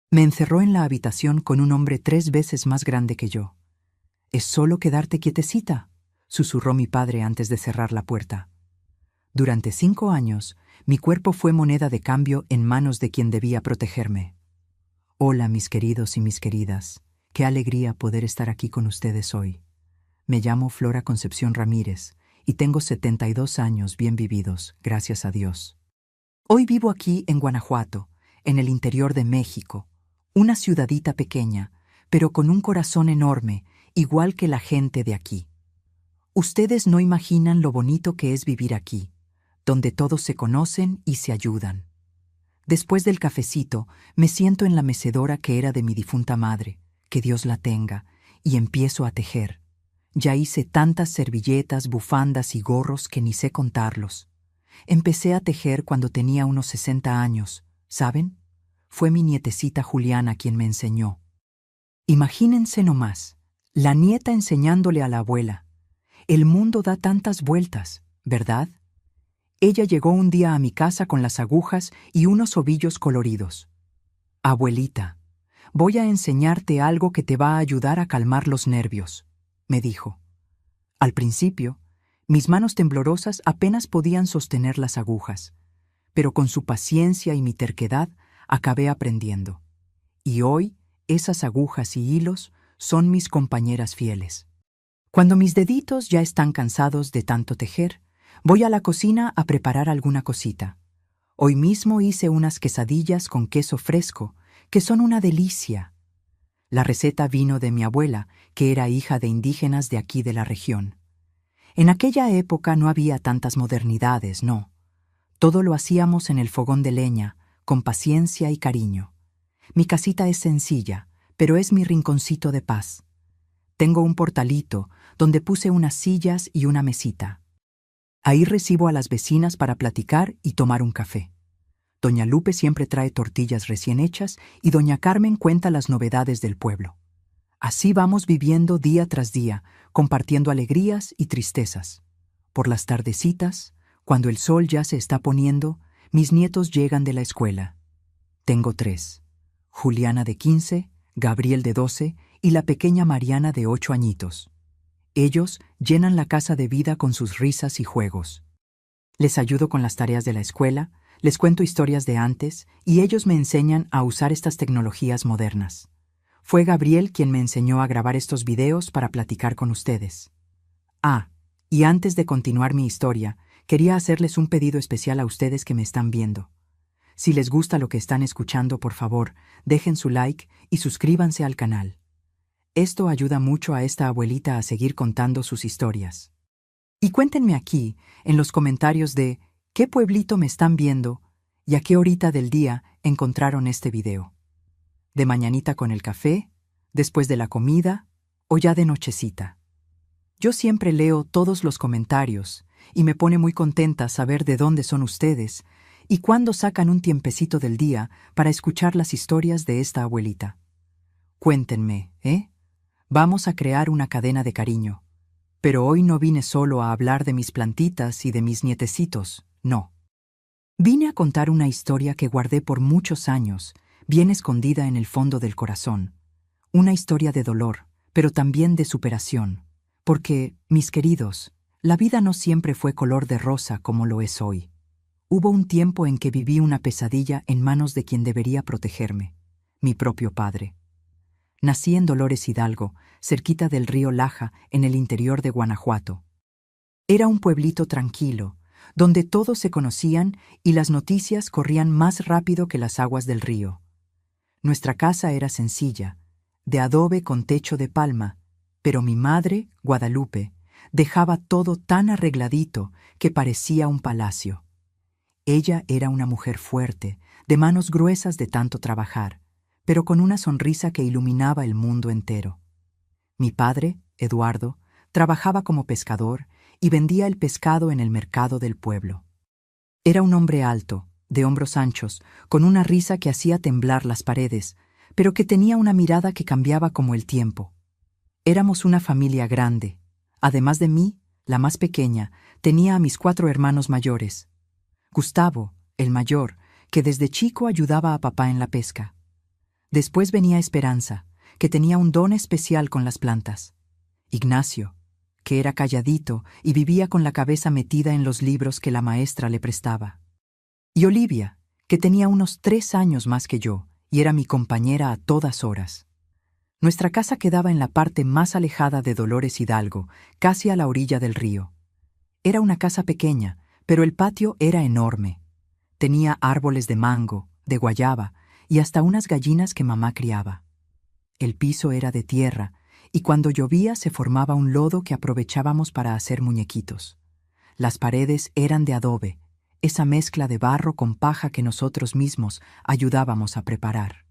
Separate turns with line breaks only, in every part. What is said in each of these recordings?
Me encerró en la habitación con un hombre 3 veces más grande que yo. «Es solo quedarte quietecita», susurró mi padre antes de cerrar la puerta. Durante 5 años, mi cuerpo fue moneda de cambio en manos de quien debía protegerme. Hola, mis queridos y mis queridas. Qué alegría poder estar aquí con ustedes hoy. Me llamo Flora Concepción Ramírez y tengo 72 años bien vividos, gracias a Dios. Hoy vivo aquí en Guanajuato, en el interior de México, una ciudadita pequeña, pero con un corazón enorme, igual que la gente de aquí. Ustedes no imaginan lo bonito que es vivir aquí, donde todos se conocen y se ayudan. Después del cafecito, me siento en la mecedora que era de mi difunta madre, que Dios la tenga, y empiezo a tejer. Ya hice tantas servilletas, bufandas y gorros que ni sé contarlos. Empecé a tejer cuando tenía unos 60 años, ¿saben? Fue mi nietecita Juliana quien me enseñó. Imagínense nomás, la nieta enseñándole a la abuela. El mundo da tantas vueltas, ¿verdad? Ella llegó un día a mi casa con las agujas y unos ovillos coloridos. «Abuelita, voy a enseñarte algo que te va a ayudar a calmar los nervios», me dijo. Al principio, mis manos temblorosas apenas podían sostener las agujas, pero con su paciencia y mi terquedad acabé aprendiendo. Y hoy, esas agujas y hilos son mis compañeras fieles. Cuando mis deditos ya están cansados de tanto tejer, voy a la cocina a preparar alguna cosita. Hoy mismo hice unas quesadillas con queso fresco, que son una delicia. La receta vino de mi abuela, que era hija de indígenas de aquí de la región. En aquella época no había tantas modernidades, no. Todo lo hacíamos en el fogón de leña, con paciencia y cariño. Mi casita es sencilla, pero es mi rinconcito de paz. Tengo un portalito donde puse unas sillas y una mesita. Ahí recibo a las vecinas para platicar y tomar un café. Doña Lupe siempre trae tortillas recién hechas y doña Carmen cuenta las novedades del pueblo. Así vamos viviendo día tras día, compartiendo alegrías y tristezas. Por las tardecitas, cuando el sol ya se está poniendo, mis nietos llegan de la escuela. Tengo 3. Juliana de 15, Gabriel de 12 y la pequeña Mariana de 8 añitos. Ellos llenan la casa de vida con sus risas y juegos. Les ayudo con las tareas de la escuela, les cuento historias de antes y ellos me enseñan a usar estas tecnologías modernas. Fue Gabriel quien me enseñó a grabar estos videos para platicar con ustedes. Y antes de continuar mi historia, quería hacerles un pedido especial a ustedes que me están viendo. Si les gusta lo que están escuchando, por favor, dejen su like y suscríbanse al canal. Esto ayuda mucho a esta abuelita a seguir contando sus historias. Y cuéntenme aquí, en los comentarios de qué pueblito me están viendo y a qué horita del día encontraron este video. ¿De mañanita con el café, después de la comida o ya de nochecita? Yo siempre leo todos los comentarios y me pone muy contenta saber de dónde son ustedes y cuándo sacan un tiempecito del día para escuchar las historias de esta abuelita. Cuéntenme, ¿eh? Vamos a crear una cadena de cariño. Pero hoy no vine solo a hablar de mis plantitas y de mis nietecitos, no. Vine a contar una historia que guardé por muchos años, bien escondida en el fondo del corazón. Una historia de dolor, pero también de superación. Porque, mis queridos, la vida no siempre fue color de rosa como lo es hoy. Hubo un tiempo en que viví una pesadilla en manos de quien debería protegerme, mi propio padre. Nací en Dolores Hidalgo, cerquita del río Laja, en el interior de Guanajuato. Era un pueblito tranquilo, donde todos se conocían y las noticias corrían más rápido que las aguas del río. Nuestra casa era sencilla, de adobe con techo de palma, pero mi madre, Guadalupe, dejaba todo tan arregladito que parecía un palacio. Ella era una mujer fuerte, de manos gruesas de tanto trabajar, pero con una sonrisa que iluminaba el mundo entero. Mi padre, Eduardo, trabajaba como pescador y vendía el pescado en el mercado del pueblo. Era un hombre alto, de hombros anchos, con una risa que hacía temblar las paredes, pero que tenía una mirada que cambiaba como el tiempo. Éramos una familia grande. Además de mí, la más pequeña, tenía a mis 4 hermanos mayores. Gustavo, el mayor, que desde chico ayudaba a papá en la pesca. Después venía Esperanza, que tenía un don especial con las plantas. Ignacio, que era calladito y vivía con la cabeza metida en los libros que la maestra le prestaba. Y Olivia, que tenía unos 3 años más que yo y era mi compañera a todas horas. Nuestra casa quedaba en la parte más alejada de Dolores Hidalgo, casi a la orilla del río. Era una casa pequeña, pero el patio era enorme. Tenía árboles de mango, de guayaba y hasta unas gallinas que mamá criaba. El piso era de tierra y cuando llovía se formaba un lodo que aprovechábamos para hacer muñequitos. Las paredes eran de adobe, esa mezcla de barro con paja que nosotros mismos ayudábamos a preparar.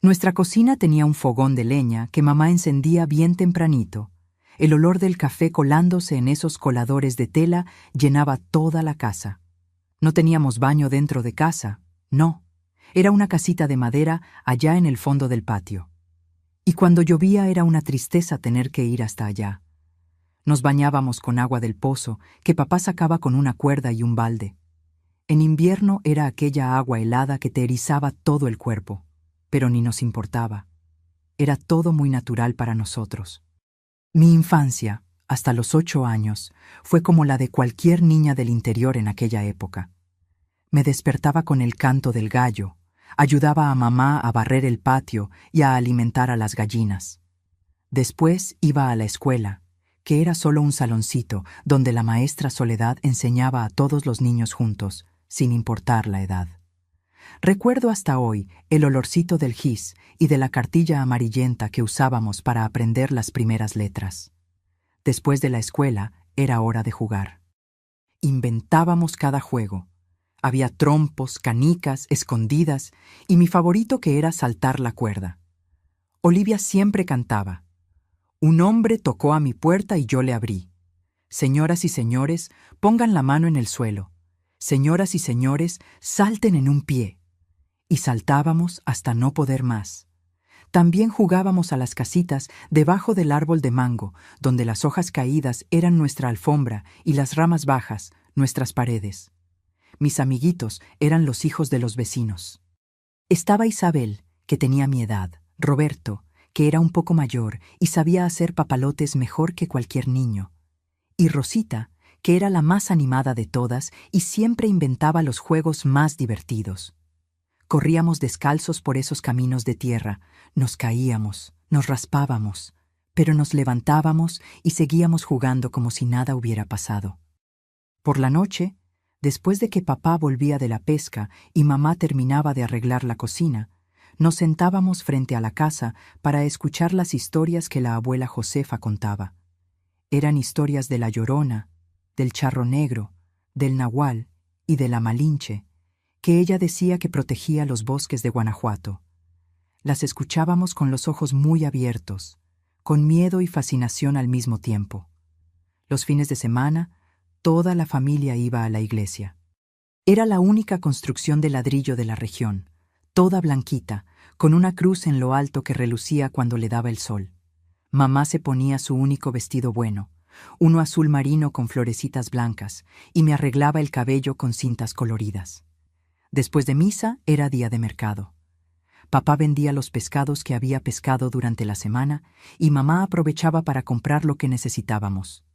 Nuestra cocina tenía un fogón de leña que mamá encendía bien tempranito. El olor del café colándose en esos coladores de tela llenaba toda la casa. No teníamos baño dentro de casa, no. Era una casita de madera allá en el fondo del patio. Y cuando llovía era una tristeza tener que ir hasta allá. Nos bañábamos con agua del pozo que papá sacaba con una cuerda y un balde. En invierno era aquella agua helada que te erizaba todo el cuerpo, pero ni nos importaba. Era todo muy natural para nosotros. Mi infancia, hasta los 8 años, fue como la de cualquier niña del interior en aquella época. Me despertaba con el canto del gallo, ayudaba a mamá a barrer el patio y a alimentar a las gallinas. Después iba a la escuela, que era solo un saloncito donde la maestra Soledad enseñaba a todos los niños juntos, sin importar la edad. Recuerdo hasta hoy el olorcito del gis y de la cartilla amarillenta que usábamos para aprender las primeras letras. Después de la escuela era hora de jugar. Inventábamos cada juego. Había trompos, canicas, escondidas y mi favorito que era saltar la cuerda. Olivia siempre cantaba. Un hombre tocó a mi puerta y yo le abrí. Señoras y señores, pongan la mano en el suelo. Señoras y señores, salten en un pie. Y saltábamos hasta no poder más. También jugábamos a las casitas debajo del árbol de mango, donde las hojas caídas eran nuestra alfombra y las ramas bajas, nuestras paredes. Mis amiguitos eran los hijos de los vecinos. Estaba Isabel, que tenía mi edad, Roberto, que era un poco mayor y sabía hacer papalotes mejor que cualquier niño, y Rosita, que era la más animada de todas y siempre inventaba los juegos más divertidos. Corríamos descalzos por esos caminos de tierra, nos caíamos, nos raspábamos, pero nos levantábamos y seguíamos jugando como si nada hubiera pasado. Por la noche, después de que papá volvía de la pesca y mamá terminaba de arreglar la cocina, nos sentábamos frente a la casa para escuchar las historias que la abuela Josefa contaba. Eran historias de la Llorona, del Charro Negro, del Nahual y de la Malinche, que ella decía que protegía los bosques de Guanajuato. Las escuchábamos con los ojos muy abiertos, con miedo y fascinación al mismo tiempo. Los fines de semana, toda la familia iba a la iglesia. Era la única construcción de ladrillo de la región, toda blanquita, con una cruz en lo alto que relucía cuando le daba el sol. Mamá se ponía su único vestido bueno, uno azul marino con florecitas blancas, y me arreglaba el cabello con cintas coloridas. Después de misa era día de mercado. Papá vendía los pescados que había pescado durante la semana y mamá aprovechaba para comprar lo que necesitábamos.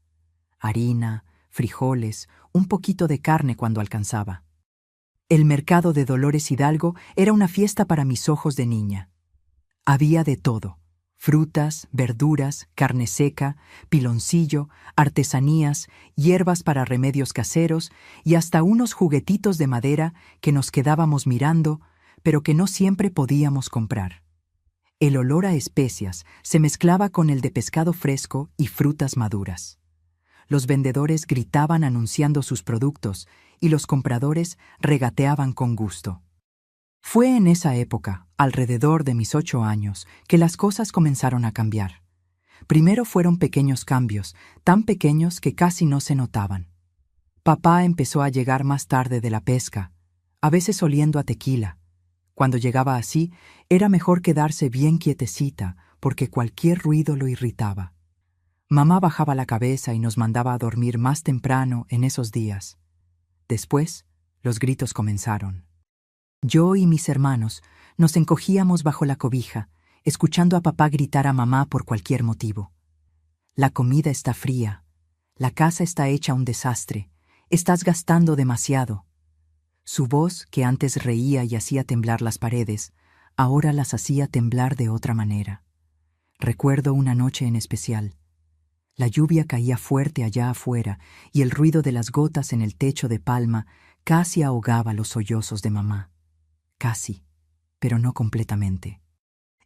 Harina, frijoles, un poquito de carne cuando alcanzaba. El mercado de Dolores Hidalgo era una fiesta para mis ojos de niña. Había de todo: frutas, verduras, carne seca, piloncillo, artesanías, hierbas para remedios caseros y hasta unos juguetitos de madera que nos quedábamos mirando, pero que no siempre podíamos comprar. El olor a especias se mezclaba con el de pescado fresco y frutas maduras. Los vendedores gritaban anunciando sus productos y los compradores regateaban con gusto. Fue en esa época, alrededor de mis 8 años, que las cosas comenzaron a cambiar. Primero fueron pequeños cambios, tan pequeños que casi no se notaban. Papá empezó a llegar más tarde de la pesca, a veces oliendo a tequila. Cuando llegaba así, era mejor quedarse bien quietecita, porque cualquier ruido lo irritaba. Mamá bajaba la cabeza y nos mandaba a dormir más temprano en esos días. Después, los gritos comenzaron. Yo y mis hermanos Nos encogíamos bajo la cobija, escuchando a papá gritar a mamá por cualquier motivo. La comida está fría, la casa está hecha un desastre, estás gastando demasiado. Su voz, que antes reía y hacía temblar las paredes, ahora las hacía temblar de otra manera. Recuerdo una noche en especial. La lluvia caía fuerte allá afuera y el ruido de las gotas en el techo de palma casi ahogaba los sollozos de mamá. Casi, pero no completamente.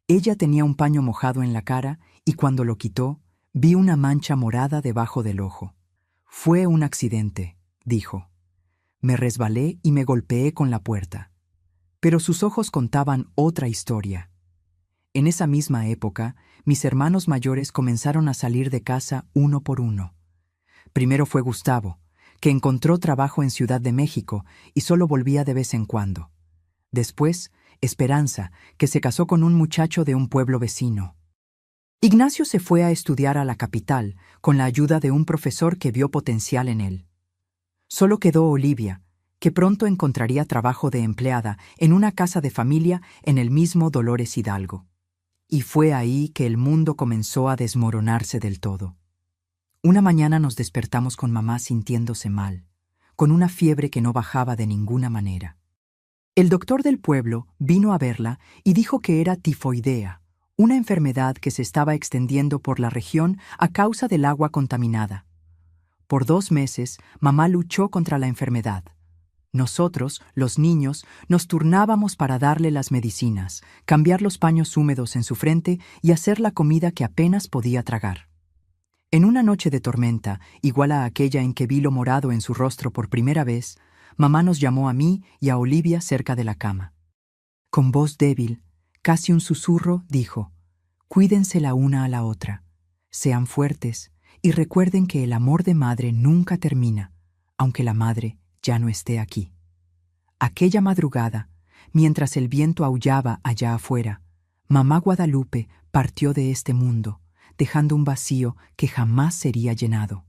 Ella tenía un paño mojado en la cara y cuando lo quitó, vi una mancha morada debajo del ojo. Fue un accidente, dijo. Me resbalé y me golpeé con la puerta. Pero sus ojos contaban otra historia. En esa misma época, mis hermanos mayores comenzaron a salir de casa uno por uno. Primero fue Gustavo, que encontró trabajo en Ciudad de México y solo volvía de vez en cuando. Después, Esperanza, que se casó con un muchacho de un pueblo vecino. Ignacio se fue a estudiar a la capital, con la ayuda de un profesor que vio potencial en él. Solo quedó Olivia, que pronto encontraría trabajo de empleada en una casa de familia en el mismo Dolores Hidalgo. Y fue ahí que el mundo comenzó a desmoronarse del todo. Una mañana nos despertamos con mamá sintiéndose mal, con una fiebre que no bajaba de ninguna manera. El doctor del pueblo vino a verla y dijo que era tifoidea, una enfermedad que se estaba extendiendo por la región a causa del agua contaminada. Por 2 meses, mamá luchó contra la enfermedad. Nosotros, los niños, nos turnábamos para darle las medicinas, cambiar los paños húmedos en su frente y hacer la comida que apenas podía tragar. En una noche de tormenta, igual a aquella en que vi lo morado en su rostro por primera vez, mamá nos llamó a mí y a Olivia cerca de la cama. Con voz débil, casi un susurro, dijo: «Cuídense la una a la otra, sean fuertes y recuerden que el amor de madre nunca termina, aunque la madre ya no esté aquí». Aquella madrugada, mientras el viento aullaba allá afuera, mamá Guadalupe partió de este mundo, dejando un vacío que jamás sería llenado.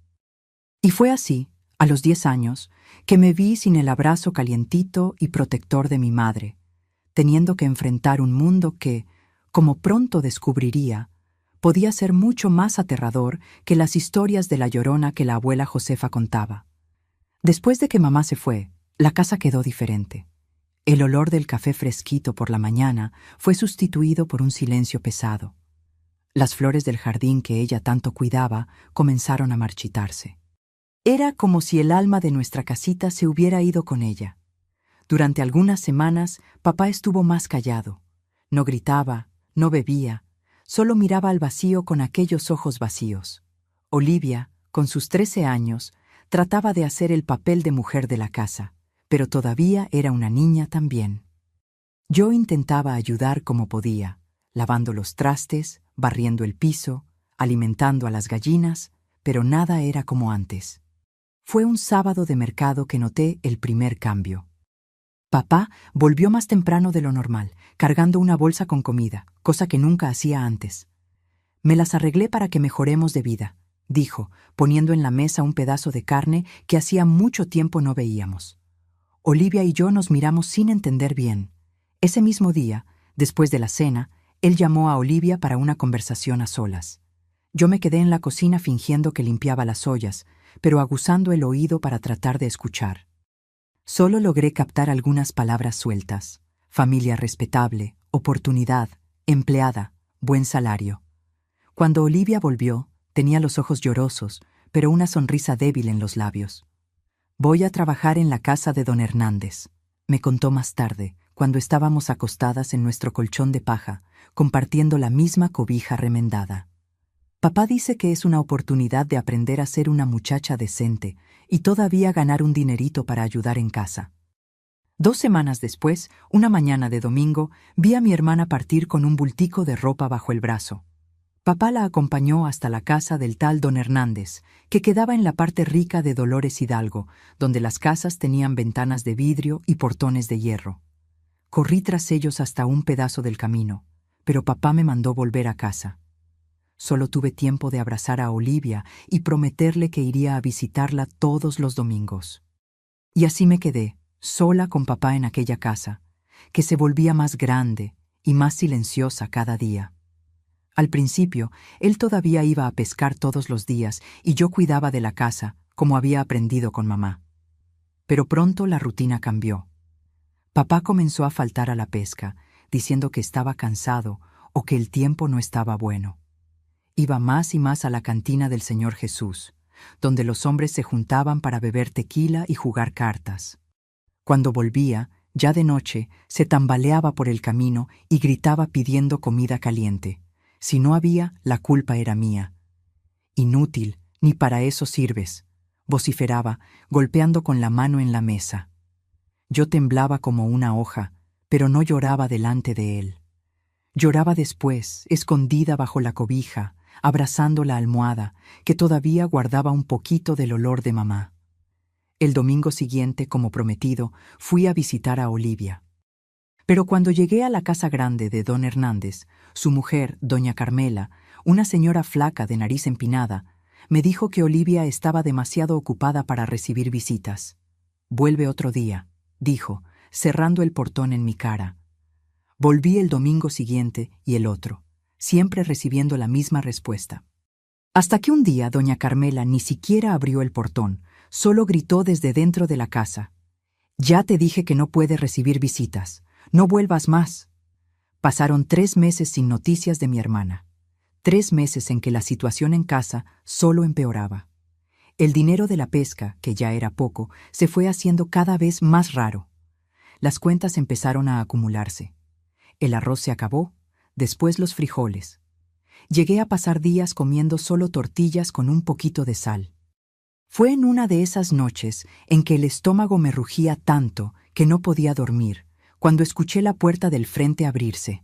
Y fue así, a los 10 años, que me vi sin el abrazo calientito y protector de mi madre, teniendo que enfrentar un mundo que, como pronto descubriría, podía ser mucho más aterrador que las historias de la Llorona que la abuela Josefa contaba. Después de que mamá se fue, la casa quedó diferente. El olor del café fresquito por la mañana fue sustituido por un silencio pesado. Las flores del jardín que ella tanto cuidaba comenzaron a marchitarse. Era como si el alma de nuestra casita se hubiera ido con ella. Durante algunas semanas, papá estuvo más callado. No gritaba, no bebía, solo miraba al vacío con aquellos ojos vacíos. Olivia, con sus 13 años, trataba de hacer el papel de mujer de la casa, pero todavía era una niña también. Yo intentaba ayudar como podía, lavando los trastes, barriendo el piso, alimentando a las gallinas, pero nada era como antes. Fue un sábado de mercado que noté el primer cambio. Papá volvió más temprano de lo normal, cargando una bolsa con comida, cosa que nunca hacía antes. «Me las arreglé para que mejoremos de vida», dijo, poniendo en la mesa un pedazo de carne que hacía mucho tiempo no veíamos. Olivia y yo nos miramos sin entender bien. Ese mismo día, después de la cena, él llamó a Olivia para una conversación a solas. Yo me quedé en la cocina fingiendo que limpiaba las ollas, pero aguzando el oído para tratar de escuchar. Solo logré captar algunas palabras sueltas: familia respetable, oportunidad, empleada, buen salario. Cuando Olivia volvió, tenía los ojos llorosos, pero una sonrisa débil en los labios. «Voy a trabajar en la casa de don Hernández», me contó más tarde, cuando estábamos acostadas en nuestro colchón de paja, compartiendo la misma cobija remendada. Papá dice que es una oportunidad de aprender a ser una muchacha decente y todavía ganar un dinerito para ayudar en casa. 2 semanas después, una mañana de domingo, vi a mi hermana partir con un bultico de ropa bajo el brazo. Papá la acompañó hasta la casa del tal don Hernández, que quedaba en la parte rica de Dolores Hidalgo, donde las casas tenían ventanas de vidrio y portones de hierro. Corrí tras ellos hasta un pedazo del camino, pero papá me mandó volver a casa. Solo tuve tiempo de abrazar a Olivia y prometerle que iría a visitarla todos los domingos. Y así me quedé, sola con papá en aquella casa, que se volvía más grande y más silenciosa cada día. Al principio, él todavía iba a pescar todos los días y yo cuidaba de la casa, como había aprendido con mamá. Pero pronto la rutina cambió. Papá comenzó a faltar a la pesca, diciendo que estaba cansado o que el tiempo no estaba bueno. Iba más y más a la cantina del Señor Jesús, donde los hombres se juntaban para beber tequila y jugar cartas. Cuando volvía, ya de noche, se tambaleaba por el camino y gritaba pidiendo comida caliente. Si no había, la culpa era mía. Inútil, ni para eso sirves, vociferaba, golpeando con la mano en la mesa. Yo temblaba como una hoja, pero no lloraba delante de él. Lloraba después, escondida bajo la cobija, abrazando la almohada, que todavía guardaba un poquito del olor de mamá. El domingo siguiente, como prometido, fui a visitar a Olivia. Pero cuando llegué a la casa grande de don Hernández, su mujer, doña Carmela, una señora flaca de nariz empinada, me dijo que Olivia estaba demasiado ocupada para recibir visitas. «Vuelve otro día», dijo, cerrando el portón en mi cara. Volví el domingo siguiente y el otro, siempre recibiendo la misma respuesta. Hasta que un día doña Carmela ni siquiera abrió el portón, solo gritó desde dentro de la casa. «Ya te dije que no puedes recibir visitas. No vuelvas más». Pasaron 3 meses sin noticias de mi hermana. 3 meses en que la situación en casa solo empeoraba. El dinero de la pesca, que ya era poco, se fue haciendo cada vez más raro. Las cuentas empezaron a acumularse. El arroz se acabó, después los frijoles. Llegué a pasar días comiendo solo tortillas con un poquito de sal. Fue en una de esas noches en que el estómago me rugía tanto que no podía dormir, cuando escuché la puerta del frente abrirse.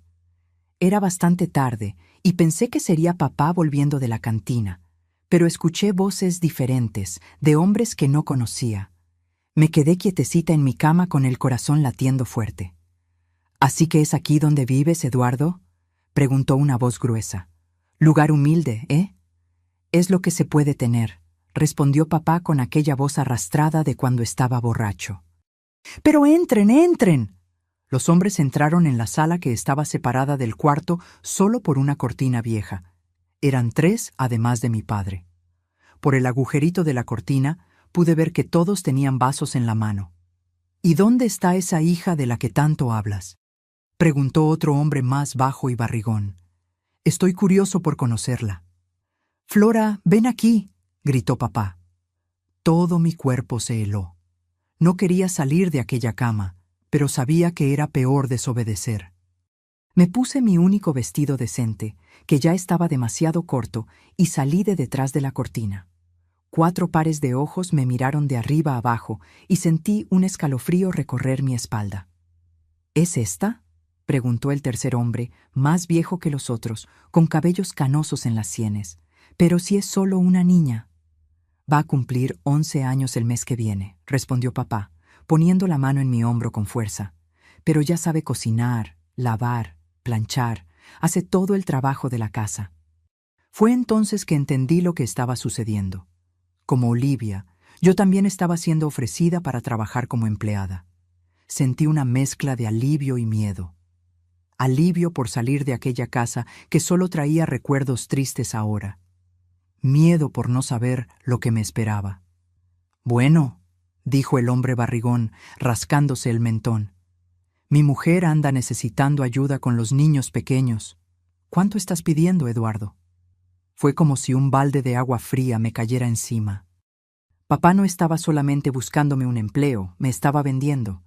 Era bastante tarde y pensé que sería papá volviendo de la cantina, pero escuché voces diferentes, de hombres que no conocía. Me quedé quietecita en mi cama con el corazón latiendo fuerte. «¿Así que es aquí donde vives, Eduardo?», preguntó una voz gruesa. «Lugar humilde, ¿eh?». «Es lo que se puede tener», respondió papá con aquella voz arrastrada de cuando estaba borracho. «¡Pero entren, entren!». Los hombres entraron en la sala que estaba separada del cuarto solo por una cortina vieja. Eran 3 además de mi padre. Por el agujerito de la cortina pude ver que todos tenían vasos en la mano. «¿Y dónde está esa hija de la que tanto hablas?», preguntó otro hombre más bajo y barrigón. «Estoy curioso por conocerla». «Flora, ven aquí», gritó papá. Todo mi cuerpo se heló. No quería salir de aquella cama, pero sabía que era peor desobedecer. Me puse mi único vestido decente, que ya estaba demasiado corto, y salí de detrás de la cortina. 4 pares de ojos me miraron de arriba abajo y sentí un escalofrío recorrer mi espalda. «¿Es esta?», preguntó el tercer hombre, más viejo que los otros, con cabellos canosos en las sienes. «Pero si es solo una niña». «Va a cumplir 11 años el mes que viene», respondió papá, poniendo la mano en mi hombro con fuerza. «Pero ya sabe cocinar, lavar, planchar, hace todo el trabajo de la casa». Fue entonces que entendí lo que estaba sucediendo. Como Olivia, yo también estaba siendo ofrecida para trabajar como empleada. Sentí una mezcla de alivio y miedo. Alivio por salir de aquella casa que solo traía recuerdos tristes ahora. Miedo por no saber lo que me esperaba. «Bueno», dijo el hombre barrigón, rascándose el mentón. «Mi mujer anda necesitando ayuda con los niños pequeños. ¿Cuánto estás pidiendo, Eduardo?». Fue como si un balde de agua fría me cayera encima. Papá no estaba solamente buscándome un empleo, me estaba vendiendo.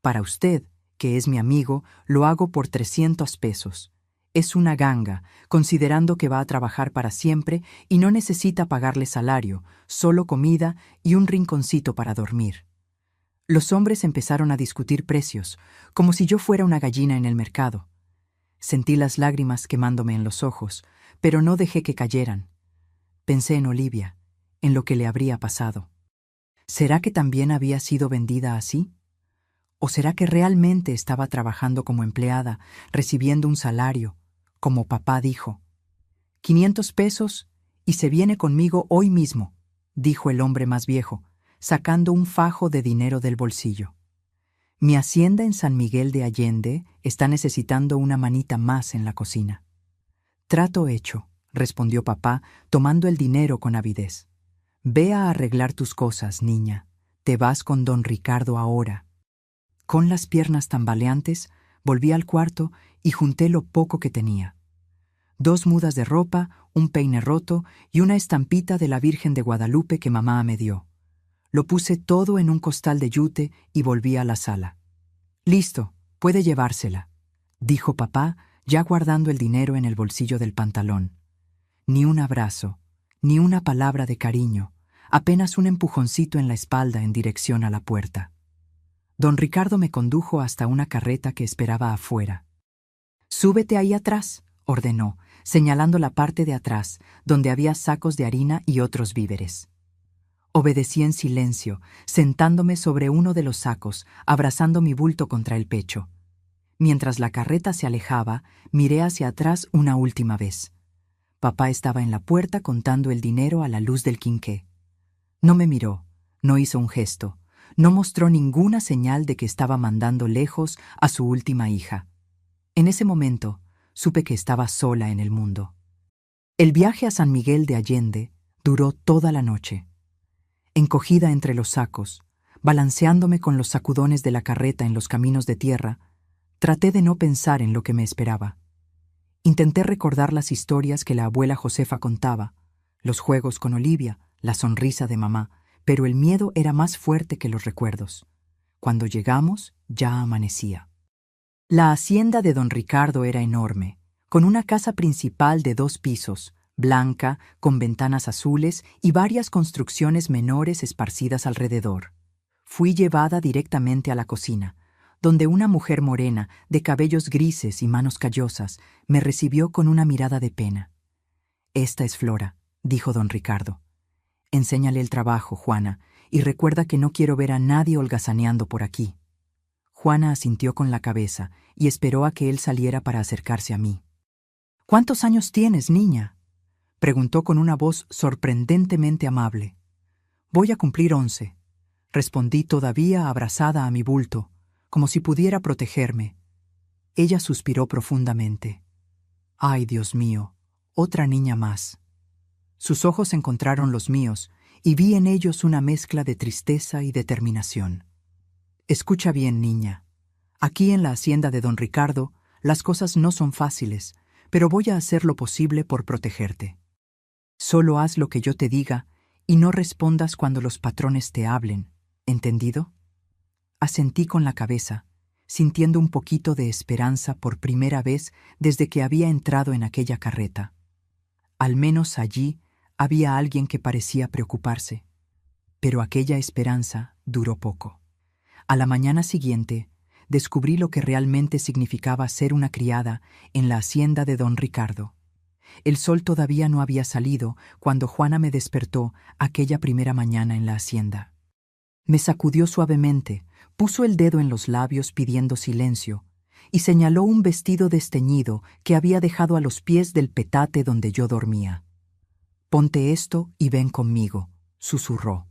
«Para usted, que es mi amigo, lo hago por 300 pesos. Es una ganga, considerando que va a trabajar para siempre y no necesita pagarle salario, solo comida y un rinconcito para dormir». Los hombres empezaron a discutir precios, como si yo fuera una gallina en el mercado. Sentí las lágrimas quemándome en los ojos, pero no dejé que cayeran. Pensé en Olivia, en lo que le habría pasado. ¿Será que también había sido vendida así? ¿O será que realmente estaba trabajando como empleada, recibiendo un salario, como papá dijo? 500 pesos y se viene conmigo hoy mismo, dijo el hombre más viejo, sacando un fajo de dinero del bolsillo. Mi hacienda en San Miguel de Allende está necesitando una manita más en la cocina. Trato hecho, respondió papá, tomando el dinero con avidez. Ve a arreglar tus cosas, niña. Te vas con don Ricardo ahora. Con las piernas tambaleantes, volví al cuarto y junté lo poco que tenía. 2 mudas de ropa, un peine roto y una estampita de la Virgen de Guadalupe que mamá me dio. Lo puse todo en un costal de yute y volví a la sala. Listo, puede llevársela, dijo papá, ya guardando el dinero en el bolsillo del pantalón. Ni un abrazo, ni una palabra de cariño, apenas un empujoncito en la espalda en dirección a la puerta. Don Ricardo me condujo hasta una carreta que esperaba afuera. «Súbete ahí atrás», ordenó, señalando la parte de atrás, donde había sacos de harina y otros víveres. Obedecí en silencio, sentándome sobre uno de los sacos, abrazando mi bulto contra el pecho. Mientras la carreta se alejaba, miré hacia atrás una última vez. Papá estaba en la puerta contando el dinero a la luz del quinqué. No me miró, no hizo un gesto, no mostró ninguna señal de que estaba mandando lejos a su última hija. En ese momento, supe que estaba sola en el mundo. El viaje a San Miguel de Allende duró toda la noche. Encogida entre los sacos, balanceándome con los sacudones de la carreta en los caminos de tierra, traté de no pensar en lo que me esperaba. Intenté recordar las historias que la abuela Josefa contaba, los juegos con Olivia, la sonrisa de mamá, pero el miedo era más fuerte que los recuerdos. Cuando llegamos, ya amanecía. La hacienda de don Ricardo era enorme, con una casa principal de 2 pisos, blanca, con ventanas azules y varias construcciones menores esparcidas alrededor. Fui llevada directamente a la cocina, donde una mujer morena, de cabellos grises y manos callosas, me recibió con una mirada de pena. «Esta es Flora», dijo don Ricardo. «Enséñale el trabajo, Juana, y recuerda que no quiero ver a nadie holgazaneando por aquí». Juana asintió con la cabeza y esperó a que él saliera para acercarse a mí. «¿Cuántos años tienes, niña?», preguntó con una voz sorprendentemente amable. «Voy a cumplir 11», respondí todavía abrazada a mi bulto, como si pudiera protegerme. Ella suspiró profundamente. «Ay, Dios mío, otra niña más». Sus ojos encontraron los míos y vi en ellos una mezcla de tristeza y determinación. «Escucha bien, niña. Aquí en la hacienda de don Ricardo, las cosas no son fáciles, pero voy a hacer lo posible por protegerte. Solo haz lo que yo te diga y no respondas cuando los patrones te hablen, ¿entendido?». Asentí con la cabeza, sintiendo un poquito de esperanza por primera vez desde que había entrado en aquella carreta. Al menos allí había alguien que parecía preocuparse. Pero aquella esperanza duró poco. A la mañana siguiente, descubrí lo que realmente significaba ser una criada en la hacienda de don Ricardo. El sol todavía no había salido cuando Juana me despertó aquella primera mañana en la hacienda. Me sacudió suavemente, puso el dedo en los labios pidiendo silencio y señaló un vestido desteñido que había dejado a los pies del petate donde yo dormía. «Ponte esto y ven conmigo», susurró.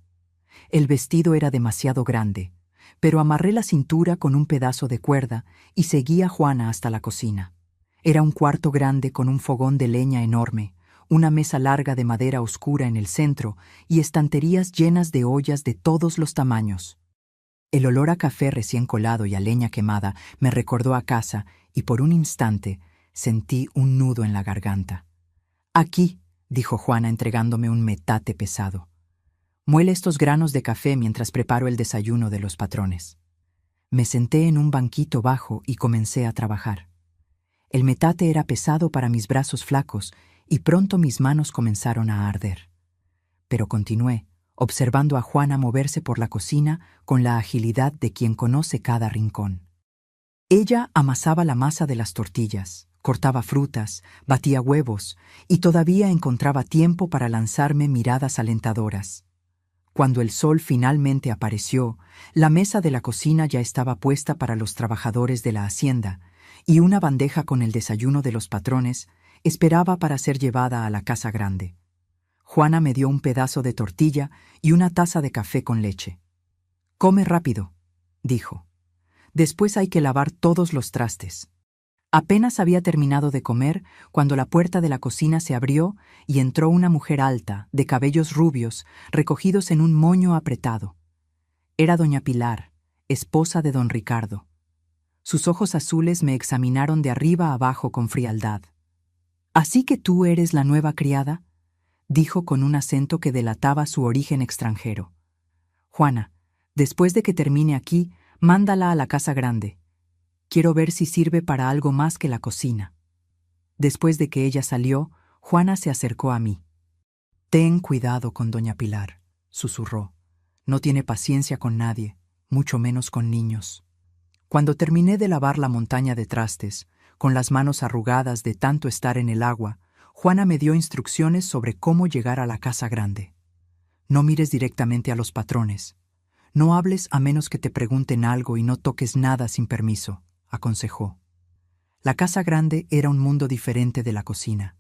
El vestido era demasiado grande, pero amarré la cintura con un pedazo de cuerda y seguí a Juana hasta la cocina. Era un cuarto grande con un fogón de leña enorme, una mesa larga de madera oscura en el centro y estanterías llenas de ollas de todos los tamaños. El olor a café recién colado y a leña quemada me recordó a casa y por un instante sentí un nudo en la garganta. «Aquí», dijo Juana entregándome un metate pesado. «Muele estos granos de café mientras preparo el desayuno de los patrones». Me senté en un banquito bajo y comencé a trabajar. El metate era pesado para mis brazos flacos y pronto mis manos comenzaron a arder. Pero continué, observando a Juana moverse por la cocina con la agilidad de quien conoce cada rincón. Ella amasaba la masa de las tortillas, cortaba frutas, batía huevos y todavía encontraba tiempo para lanzarme miradas alentadoras. Cuando el sol finalmente apareció, la mesa de la cocina ya estaba puesta para los trabajadores de la hacienda y una bandeja con el desayuno de los patrones esperaba para ser llevada a la casa grande. Juana me dio un pedazo de tortilla y una taza de café con leche. «Come rápido», dijo. Después hay que lavar todos los trastes. Apenas había terminado de comer cuando la puerta de la cocina se abrió y entró una mujer alta, de cabellos rubios, recogidos en un moño apretado. Era doña Pilar, esposa de don Ricardo. Sus ojos azules me examinaron de arriba a abajo con frialdad. «¿Así que tú eres la nueva criada?», dijo con un acento que delataba su origen extranjero. «Juana, después de que termine aquí, mándala a la casa grande. Quiero ver si sirve para algo más que la cocina». Después de que ella salió, Juana se acercó a mí. «Ten cuidado con doña Pilar», susurró. «No tiene paciencia con nadie, mucho menos con niños». Cuando terminé de lavar la montaña de trastes, con las manos arrugadas de tanto estar en el agua, Juana me dio instrucciones sobre cómo llegar a la casa grande. «No mires directamente a los patrones. No hables a menos que te pregunten algo y no toques nada sin permiso», aconsejó. La casa grande era un mundo diferente de la cocina.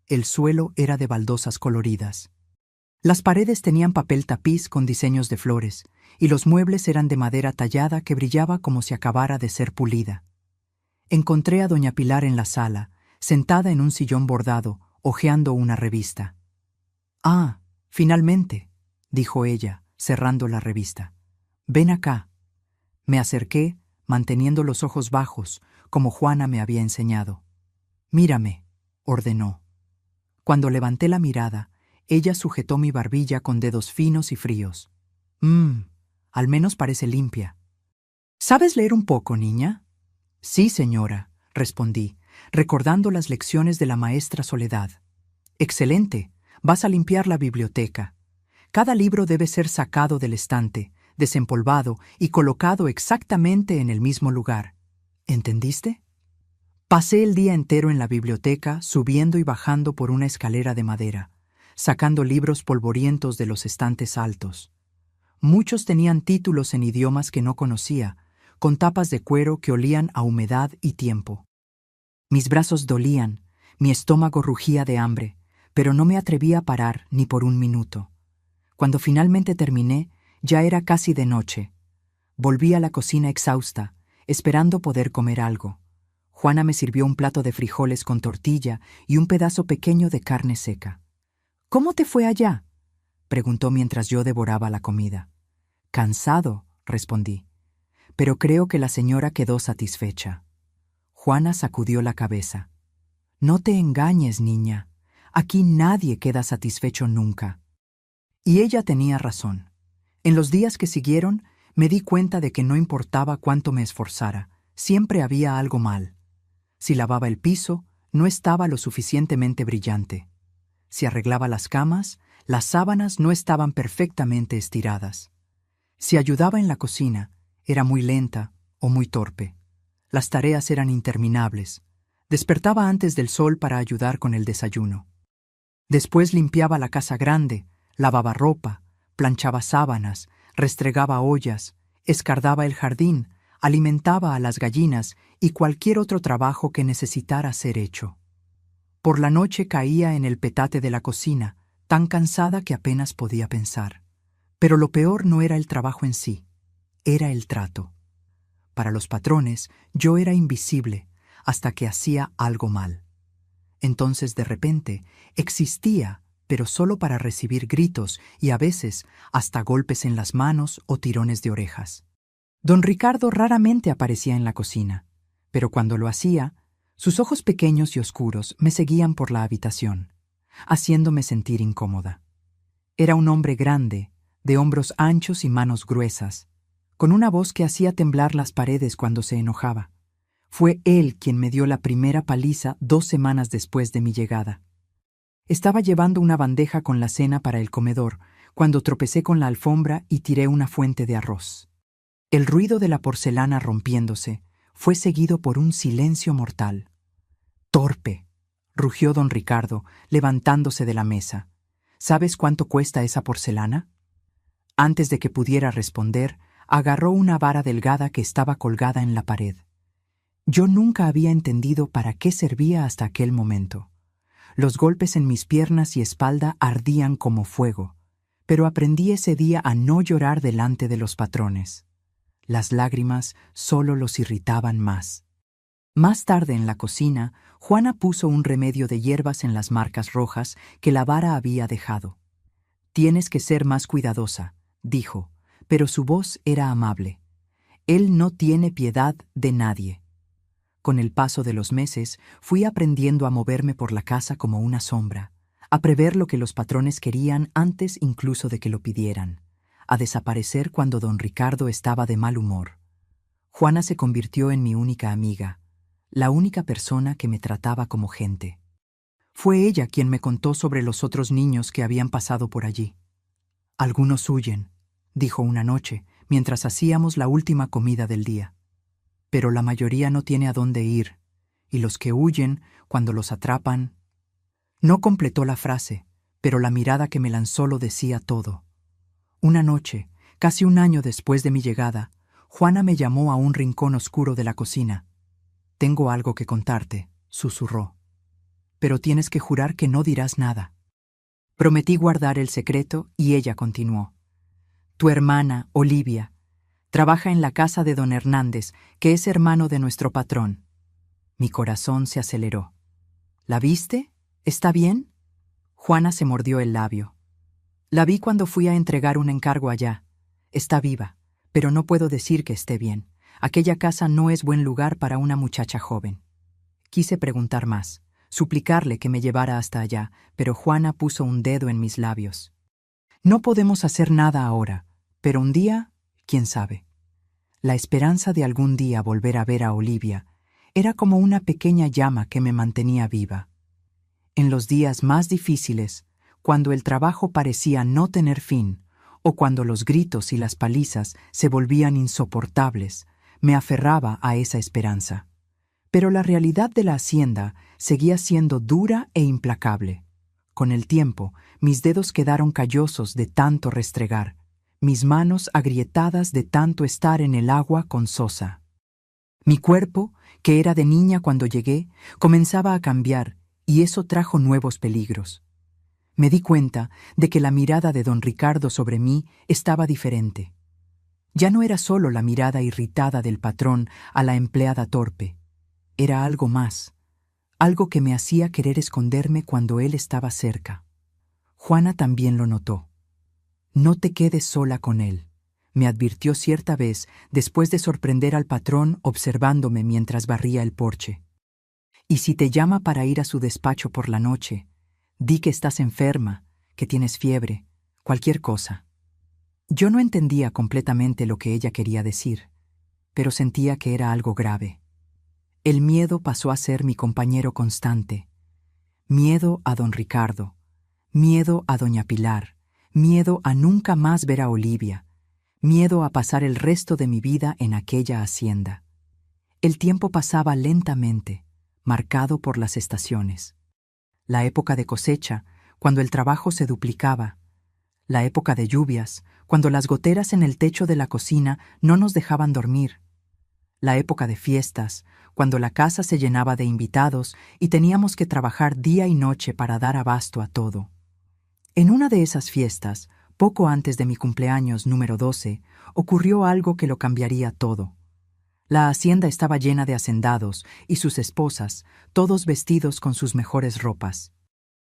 El suelo era de baldosas coloridas. Las paredes tenían papel tapiz con diseños de flores, y los muebles eran de madera tallada que brillaba como si acabara de ser pulida. Encontré a doña Pilar en la sala, sentada en un sillón bordado, hojeando una revista. «Ah, finalmente», dijo ella, cerrando la revista. «Ven acá». Me acerqué, manteniendo los ojos bajos, como Juana me había enseñado. «Mírame», ordenó. Cuando levanté la mirada, ella sujetó mi barbilla con dedos finos y fríos. Al menos parece limpia». «¿Sabes leer un poco, niña?» «Sí, señora», respondí, recordando las lecciones de la maestra Soledad. «Excelente, vas a limpiar la biblioteca. Cada libro debe ser sacado del estante, desempolvado y colocado exactamente en el mismo lugar. ¿Entendiste?» Pasé el día entero en la biblioteca, subiendo y bajando por una escalera de madera, sacando libros polvorientos de los estantes altos. Muchos tenían títulos en idiomas que no conocía, con tapas de cuero que olían a humedad y tiempo. Mis brazos dolían, mi estómago rugía de hambre, pero no me atrevía a parar ni por un minuto. Cuando finalmente terminé, ya era casi de noche. Volví a la cocina exhausta, esperando poder comer algo. Juana me sirvió un plato de frijoles con tortilla y un pedazo pequeño de carne seca. «¿Cómo te fue allá?», preguntó mientras yo devoraba la comida. «Cansado», respondí, «pero creo que la señora quedó satisfecha». Juana sacudió la cabeza. «No te engañes, niña. Aquí nadie queda satisfecho nunca». Y ella tenía razón. En los días que siguieron, me di cuenta de que no importaba cuánto me esforzara, siempre había algo mal. Si lavaba el piso, no estaba lo suficientemente brillante. Si arreglaba las camas, las sábanas no estaban perfectamente estiradas. Si ayudaba en la cocina, era muy lenta o muy torpe. Las tareas eran interminables. Despertaba antes del sol para ayudar con el desayuno. Después limpiaba la casa grande, lavaba ropa, planchaba sábanas, restregaba ollas, escardaba el jardín, alimentaba a las gallinas y cualquier otro trabajo que necesitara ser hecho. Por la noche caía en el petate de la cocina, tan cansada que apenas podía pensar. Pero lo peor no era el trabajo en sí, era el trato. Para los patrones, yo era invisible hasta que hacía algo mal. Entonces, de repente, existía, pero solo para recibir gritos y a veces hasta golpes en las manos o tirones de orejas. Don Ricardo raramente aparecía en la cocina, pero cuando lo hacía, sus ojos pequeños y oscuros me seguían por la habitación, haciéndome sentir incómoda. Era un hombre grande, de hombros anchos y manos gruesas, con una voz que hacía temblar las paredes cuando se enojaba. Fue él quien me dio la primera paliza 2 semanas después de mi llegada. Estaba llevando una bandeja con la cena para el comedor, cuando tropecé con la alfombra y tiré una fuente de arroz. El ruido de la porcelana rompiéndose fue seguido por un silencio mortal. «Torpe», rugió don Ricardo, levantándose de la mesa. «¿Sabes cuánto cuesta esa porcelana?». Antes de que pudiera responder, agarró una vara delgada que estaba colgada en la pared. Yo nunca había entendido para qué servía hasta aquel momento. Los golpes en mis piernas y espalda ardían como fuego, pero aprendí ese día a no llorar delante de los patrones. Las lágrimas solo los irritaban más. Más tarde en la cocina, Juana puso un remedio de hierbas en las marcas rojas que la vara había dejado. «Tienes que ser más cuidadosa», dijo, pero su voz era amable. «Él no tiene piedad de nadie». Con el paso de los meses, fui aprendiendo a moverme por la casa como una sombra, a prever lo que los patrones querían antes incluso de que lo pidieran, a desaparecer cuando don Ricardo estaba de mal humor. Juana se convirtió en mi única amiga, la única persona que me trataba como gente. Fue ella quien me contó sobre los otros niños que habían pasado por allí. «Algunos huyen», dijo una noche, mientras hacíamos la última comida del día. «Pero la mayoría no tiene a dónde ir, y los que huyen, cuando los atrapan...». No completó la frase, pero la mirada que me lanzó lo decía todo. Una noche, casi un año después de mi llegada, Juana me llamó a un rincón oscuro de la cocina. «Tengo algo que contarte», susurró. «Pero tienes que jurar que no dirás nada». Prometí guardar el secreto y ella continuó. «Tu hermana, Olivia, trabaja en la casa de don Hernández, que es hermano de nuestro patrón». Mi corazón se aceleró. «¿La viste? ¿Está bien?» Juana se mordió el labio. «La vi cuando fui a entregar un encargo allá. Está viva, pero no puedo decir que esté bien. Aquella casa no es buen lugar para una muchacha joven». Quise preguntar más, suplicarle que me llevara hasta allá, pero Juana puso un dedo en mis labios. «No podemos hacer nada ahora, pero un día, quién sabe». La esperanza de algún día volver a ver a Olivia era como una pequeña llama que me mantenía viva. En los días más difíciles, cuando el trabajo parecía no tener fin, o cuando los gritos y las palizas se volvían insoportables, me aferraba a esa esperanza. Pero la realidad de la hacienda seguía siendo dura e implacable. Con el tiempo, mis dedos quedaron callosos de tanto restregar, mis manos agrietadas de tanto estar en el agua con sosa. Mi cuerpo, que era de niña cuando llegué, comenzaba a cambiar, y eso trajo nuevos peligros. Me di cuenta de que la mirada de don Ricardo sobre mí estaba diferente. Ya no era solo la mirada irritada del patrón a la empleada torpe. Era algo más, algo que me hacía querer esconderme cuando él estaba cerca. Juana también lo notó. «No te quedes sola con él», me advirtió cierta vez después de sorprender al patrón observándome mientras barría el porche. «Y si te llama para ir a su despacho por la noche, di que estás enferma, que tienes fiebre, cualquier cosa». Yo no entendía completamente lo que ella quería decir, pero sentía que era algo grave. El miedo pasó a ser mi compañero constante. Miedo a don Ricardo, miedo a doña Pilar, miedo a nunca más ver a Olivia, miedo a pasar el resto de mi vida en aquella hacienda. El tiempo pasaba lentamente, marcado por las estaciones. La época de cosecha, cuando el trabajo se duplicaba. La época de lluvias, cuando las goteras en el techo de la cocina no nos dejaban dormir. La época de fiestas, cuando la casa se llenaba de invitados y teníamos que trabajar día y noche para dar abasto a todo. En una de esas fiestas, poco antes de mi cumpleaños número 12, ocurrió algo que lo cambiaría todo. La hacienda estaba llena de hacendados y sus esposas, todos vestidos con sus mejores ropas.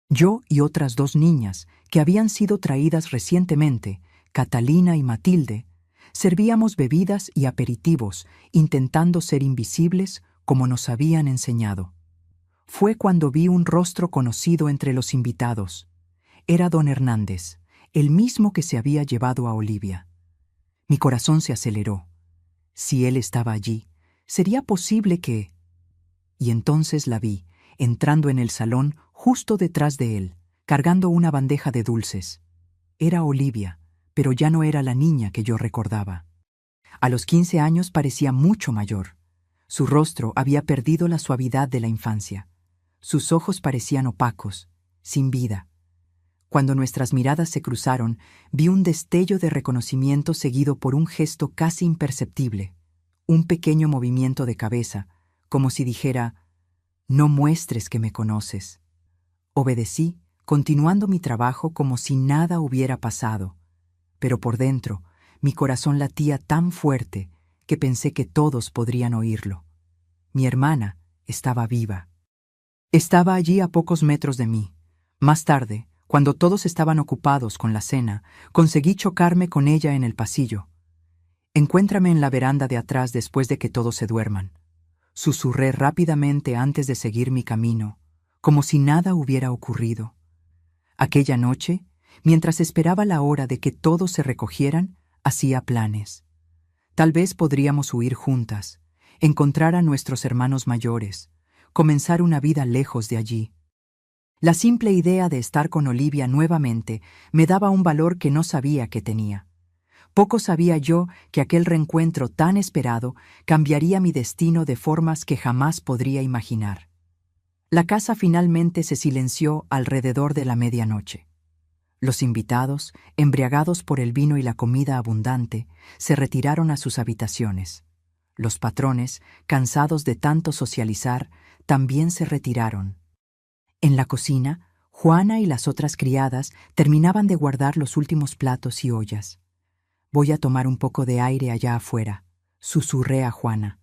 Yo y otras 2 niñas, que habían sido traídas recientemente, Catalina y Matilde, servíamos bebidas y aperitivos, intentando ser invisibles como nos habían enseñado. Fue cuando vi un rostro conocido entre los invitados. Era don Hernández, el mismo que se había llevado a Olivia. Mi corazón se aceleró. Si él estaba allí, ¿sería posible que...? Y entonces la vi, entrando en el salón justo detrás de él, cargando una bandeja de dulces. Era Olivia, pero ya no era la niña que yo recordaba. A los 15 años parecía mucho mayor. Su rostro había perdido la suavidad de la infancia. Sus ojos parecían opacos, sin vida. Cuando nuestras miradas se cruzaron, vi un destello de reconocimiento seguido por un gesto casi imperceptible, un pequeño movimiento de cabeza, como si dijera, «No muestres que me conoces». Obedecí, continuando mi trabajo como si nada hubiera pasado, pero por dentro mi corazón latía tan fuerte que pensé que todos podrían oírlo. Mi hermana estaba viva. Estaba allí a pocos metros de mí. Más tarde, cuando todos estaban ocupados con la cena, conseguí chocarme con ella en el pasillo. «Encuéntrame en la veranda de atrás después de que todos se duerman», susurré rápidamente antes de seguir mi camino, como si nada hubiera ocurrido. Aquella noche, mientras esperaba la hora de que todos se recogieran, hacía planes. Tal vez podríamos huir juntas, encontrar a nuestros hermanos mayores, comenzar una vida lejos de allí. La simple idea de estar con Olivia nuevamente me daba un valor que no sabía que tenía. Poco sabía yo que aquel reencuentro tan esperado cambiaría mi destino de formas que jamás podría imaginar. La casa finalmente se silenció alrededor de la medianoche. Los invitados, embriagados por el vino y la comida abundante, se retiraron a sus habitaciones. Los patrones, cansados de tanto socializar, también se retiraron. En la cocina, Juana y las otras criadas terminaban de guardar los últimos platos y ollas. «Voy a tomar un poco de aire allá afuera», susurré a Juana.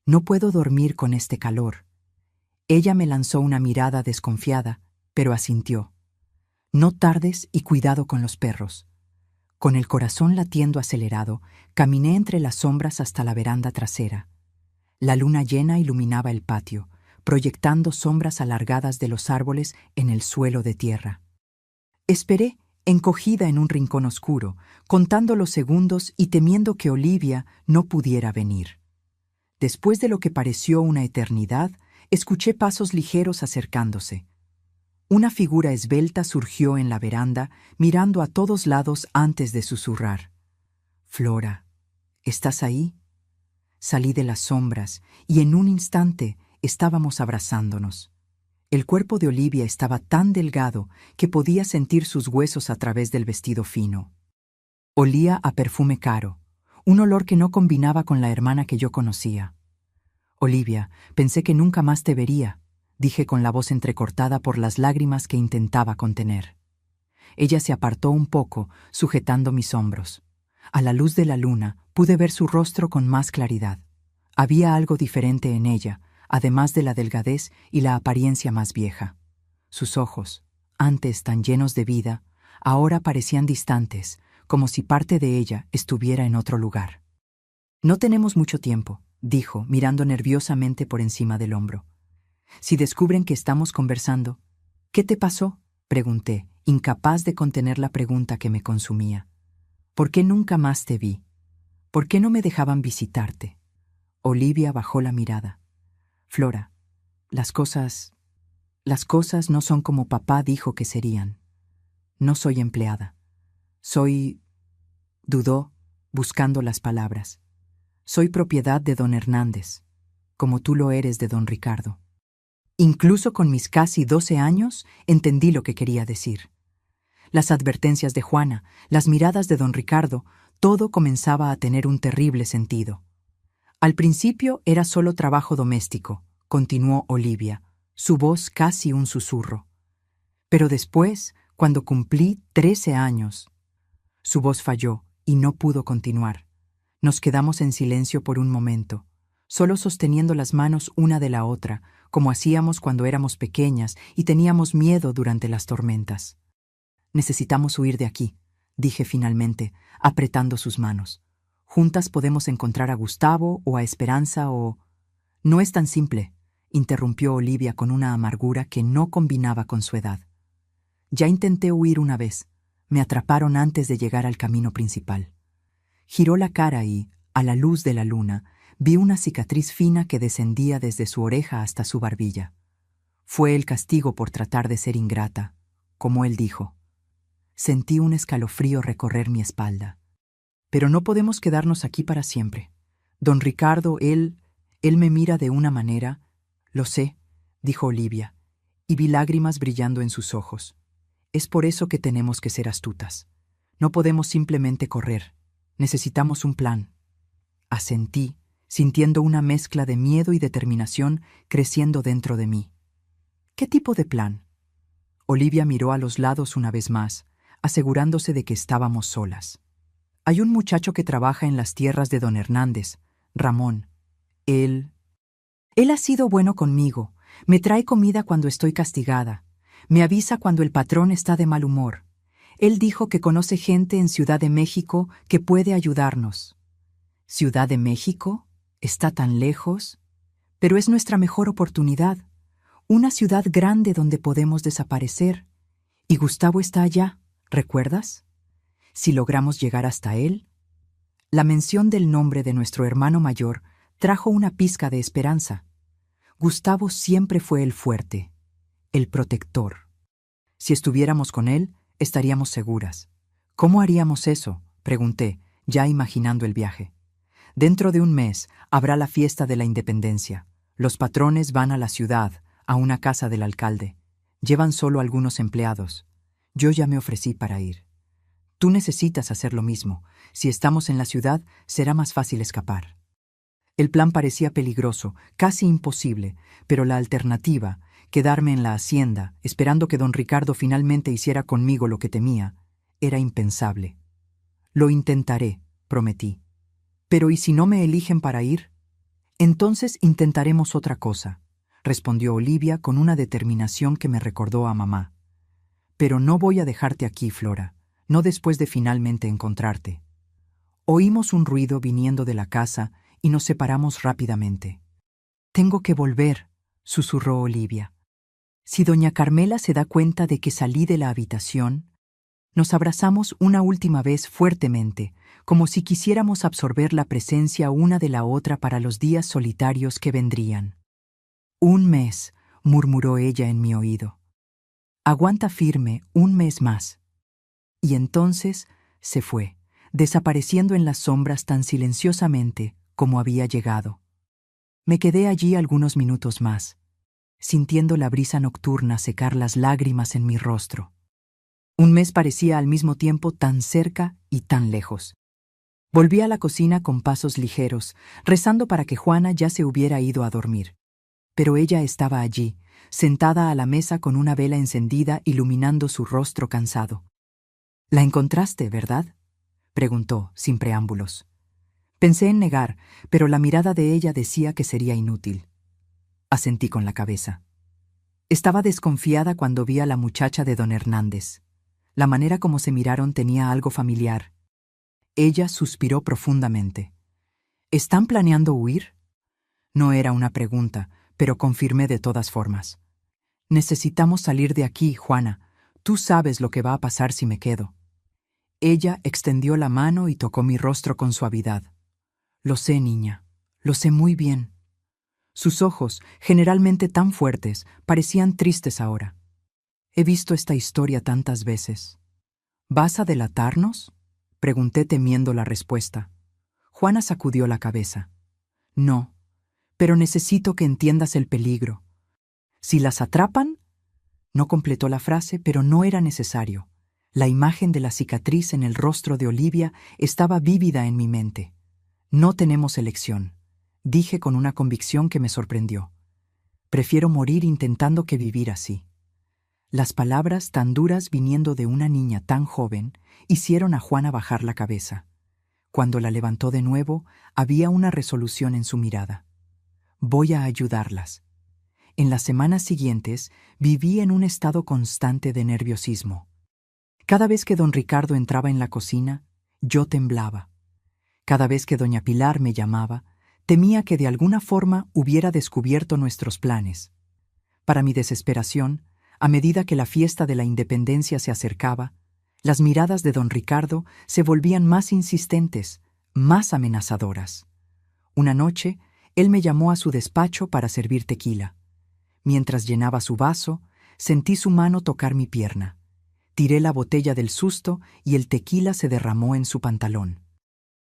«No puedo dormir con este calor». Ella me lanzó una mirada desconfiada, pero asintió. «No tardes y cuidado con los perros». Con el corazón latiendo acelerado, caminé entre las sombras hasta la veranda trasera. La luna llena iluminaba el patio, proyectando sombras alargadas de los árboles en el suelo de tierra. Esperé, encogida en un rincón oscuro, contando los segundos y temiendo que Olivia no pudiera venir. Después de lo que pareció una eternidad, escuché pasos ligeros acercándose. Una figura esbelta surgió en la veranda, mirando a todos lados antes de susurrar. «Flora, ¿estás ahí?» Salí de las sombras y en un instante estábamos abrazándonos. El cuerpo de Olivia estaba tan delgado que podía sentir sus huesos a través del vestido fino. Olía a perfume caro, un olor que no combinaba con la hermana que yo conocía. «Olivia, pensé que nunca más te vería», dije con la voz entrecortada por las lágrimas que intentaba contener. Ella se apartó un poco, sujetando mis hombros. A la luz de la luna pude ver su rostro con más claridad. Había algo diferente en ella, además de la delgadez y la apariencia más vieja. Sus ojos, antes tan llenos de vida, ahora parecían distantes, como si parte de ella estuviera en otro lugar. «No tenemos mucho tiempo», dijo, mirando nerviosamente por encima del hombro. «Si descubren que estamos conversando». «¿Qué te pasó?», pregunté, incapaz de contener la pregunta que me consumía. «¿Por qué nunca más te vi? ¿Por qué no me dejaban visitarte?» Olivia bajó la mirada. «Flora, las cosas no son como papá dijo que serían. No soy empleada. Soy...» Dudó, buscando las palabras. «Soy propiedad de don Hernández, como tú lo eres de don Ricardo». Incluso con mis casi 12 años, entendí lo que quería decir. Las advertencias de Juana, las miradas de don Ricardo, todo comenzaba a tener un terrible sentido. «Al principio era solo trabajo doméstico», continuó Olivia, su voz casi un susurro. «Pero después, cuando cumplí 13 años...» Su voz falló y no pudo continuar. Nos quedamos en silencio por un momento, solo sosteniendo las manos una de la otra, como hacíamos cuando éramos pequeñas y teníamos miedo durante las tormentas. «Necesitamos huir de aquí», dije finalmente, apretando sus manos. «Juntas podemos encontrar a Gustavo o a Esperanza o...» «No es tan simple», interrumpió Olivia con una amargura que no combinaba con su edad. «Ya intenté huir una vez. Me atraparon antes de llegar al camino principal». Giró la cara y, a la luz de la luna, vi una cicatriz fina que descendía desde su oreja hasta su barbilla. Fue el castigo por tratar de ser ingrata, como él dijo. Sentí un escalofrío recorrer mi espalda. «Pero no podemos quedarnos aquí para siempre. Don Ricardo, él me mira de una manera...» «Lo sé», dijo Olivia, y vi lágrimas brillando en sus ojos. «Es por eso que tenemos que ser astutas. No podemos simplemente correr. Necesitamos un plan». Asentí, sintiendo una mezcla de miedo y determinación creciendo dentro de mí. «¿Qué tipo de plan?». Olivia miró a los lados una vez más, asegurándose de que estábamos solas. «Hay un muchacho que trabaja en las tierras de don Hernández», Ramón. Él ha sido bueno conmigo. Me trae comida cuando estoy castigada. Me avisa cuando el patrón está de mal humor. Él dijo que conoce gente en Ciudad de México que puede ayudarnos. ¿Ciudad de México? ¿Está tan lejos? Pero es nuestra mejor oportunidad. Una ciudad grande donde podemos desaparecer. Y Gustavo está allá, ¿recuerdas? Si logramos llegar hasta él. La mención del nombre de nuestro hermano mayor trajo una pizca de esperanza. Gustavo siempre fue el fuerte, el protector. Si estuviéramos con él, estaríamos seguras. ¿Cómo haríamos eso?, pregunté, ya imaginando el viaje. Dentro de un mes habrá la fiesta de la independencia. Los patrones van a la ciudad, a una casa del alcalde. Llevan solo algunos empleados. Yo ya me ofrecí para ir. Tú necesitas hacer lo mismo. Si estamos en la ciudad, será más fácil escapar. El plan parecía peligroso, casi imposible, pero la alternativa, quedarme en la hacienda, esperando que don Ricardo finalmente hiciera conmigo lo que temía, era impensable. Lo intentaré, prometí. Pero ¿y si no me eligen para ir? Entonces intentaremos otra cosa, respondió Olivia con una determinación que me recordó a mamá. Pero no voy a dejarte aquí, Flora, no después de finalmente encontrarte. Oímos un ruido viniendo de la casa y nos separamos rápidamente. Tengo que volver, susurró Olivia. Si doña Carmela se da cuenta de que salí de la habitación, nos abrazamos una última vez fuertemente, como si quisiéramos absorber la presencia una de la otra para los días solitarios que vendrían. 1 mes, murmuró ella en mi oído. Aguanta firme 1 mes más. Y entonces se fue, desapareciendo en las sombras tan silenciosamente como había llegado. Me quedé allí algunos minutos más, sintiendo la brisa nocturna secar las lágrimas en mi rostro. 1 mes parecía al mismo tiempo tan cerca y tan lejos. Volví a la cocina con pasos ligeros, rezando para que Juana ya se hubiera ido a dormir. Pero ella estaba allí, sentada a la mesa con una vela encendida iluminando su rostro cansado. «¿La encontraste, verdad?», preguntó, sin preámbulos. Pensé en negar, pero la mirada de ella decía que sería inútil. Asentí con la cabeza. Estaba desconfiada cuando vi a la muchacha de don Hernández. La manera como se miraron tenía algo familiar. Ella suspiró profundamente. ¿Están planeando huir? No era una pregunta, pero confirmé de todas formas. Necesitamos salir de aquí, Juana. Tú sabes lo que va a pasar si me quedo. Ella extendió la mano y tocó mi rostro con suavidad. Lo sé, niña, lo sé muy bien. Sus ojos, generalmente tan fuertes, parecían tristes ahora. He visto esta historia tantas veces. ¿Vas a delatarnos?, pregunté temiendo la respuesta. Juana sacudió la cabeza. No, pero necesito que entiendas el peligro. Si las atrapan... No completó la frase, pero no era necesario. La imagen de la cicatriz en el rostro de Olivia estaba vívida en mi mente. No tenemos elección, dije con una convicción que me sorprendió. Prefiero morir intentando que vivir así. Las palabras tan duras viniendo de una niña tan joven hicieron a Juana bajar la cabeza. Cuando la levantó de nuevo, había una resolución en su mirada. Voy a ayudarlas. En las semanas siguientes viví en un estado constante de nerviosismo. Cada vez que don Ricardo entraba en la cocina, yo temblaba. Cada vez que doña Pilar me llamaba, temía que de alguna forma hubiera descubierto nuestros planes. Para mi desesperación, a medida que la fiesta de la independencia se acercaba, las miradas de don Ricardo se volvían más insistentes, más amenazadoras. Una noche, él me llamó a su despacho para servir tequila. Mientras llenaba su vaso, sentí su mano tocar mi pierna. Tiré la botella del susto y el tequila se derramó en su pantalón.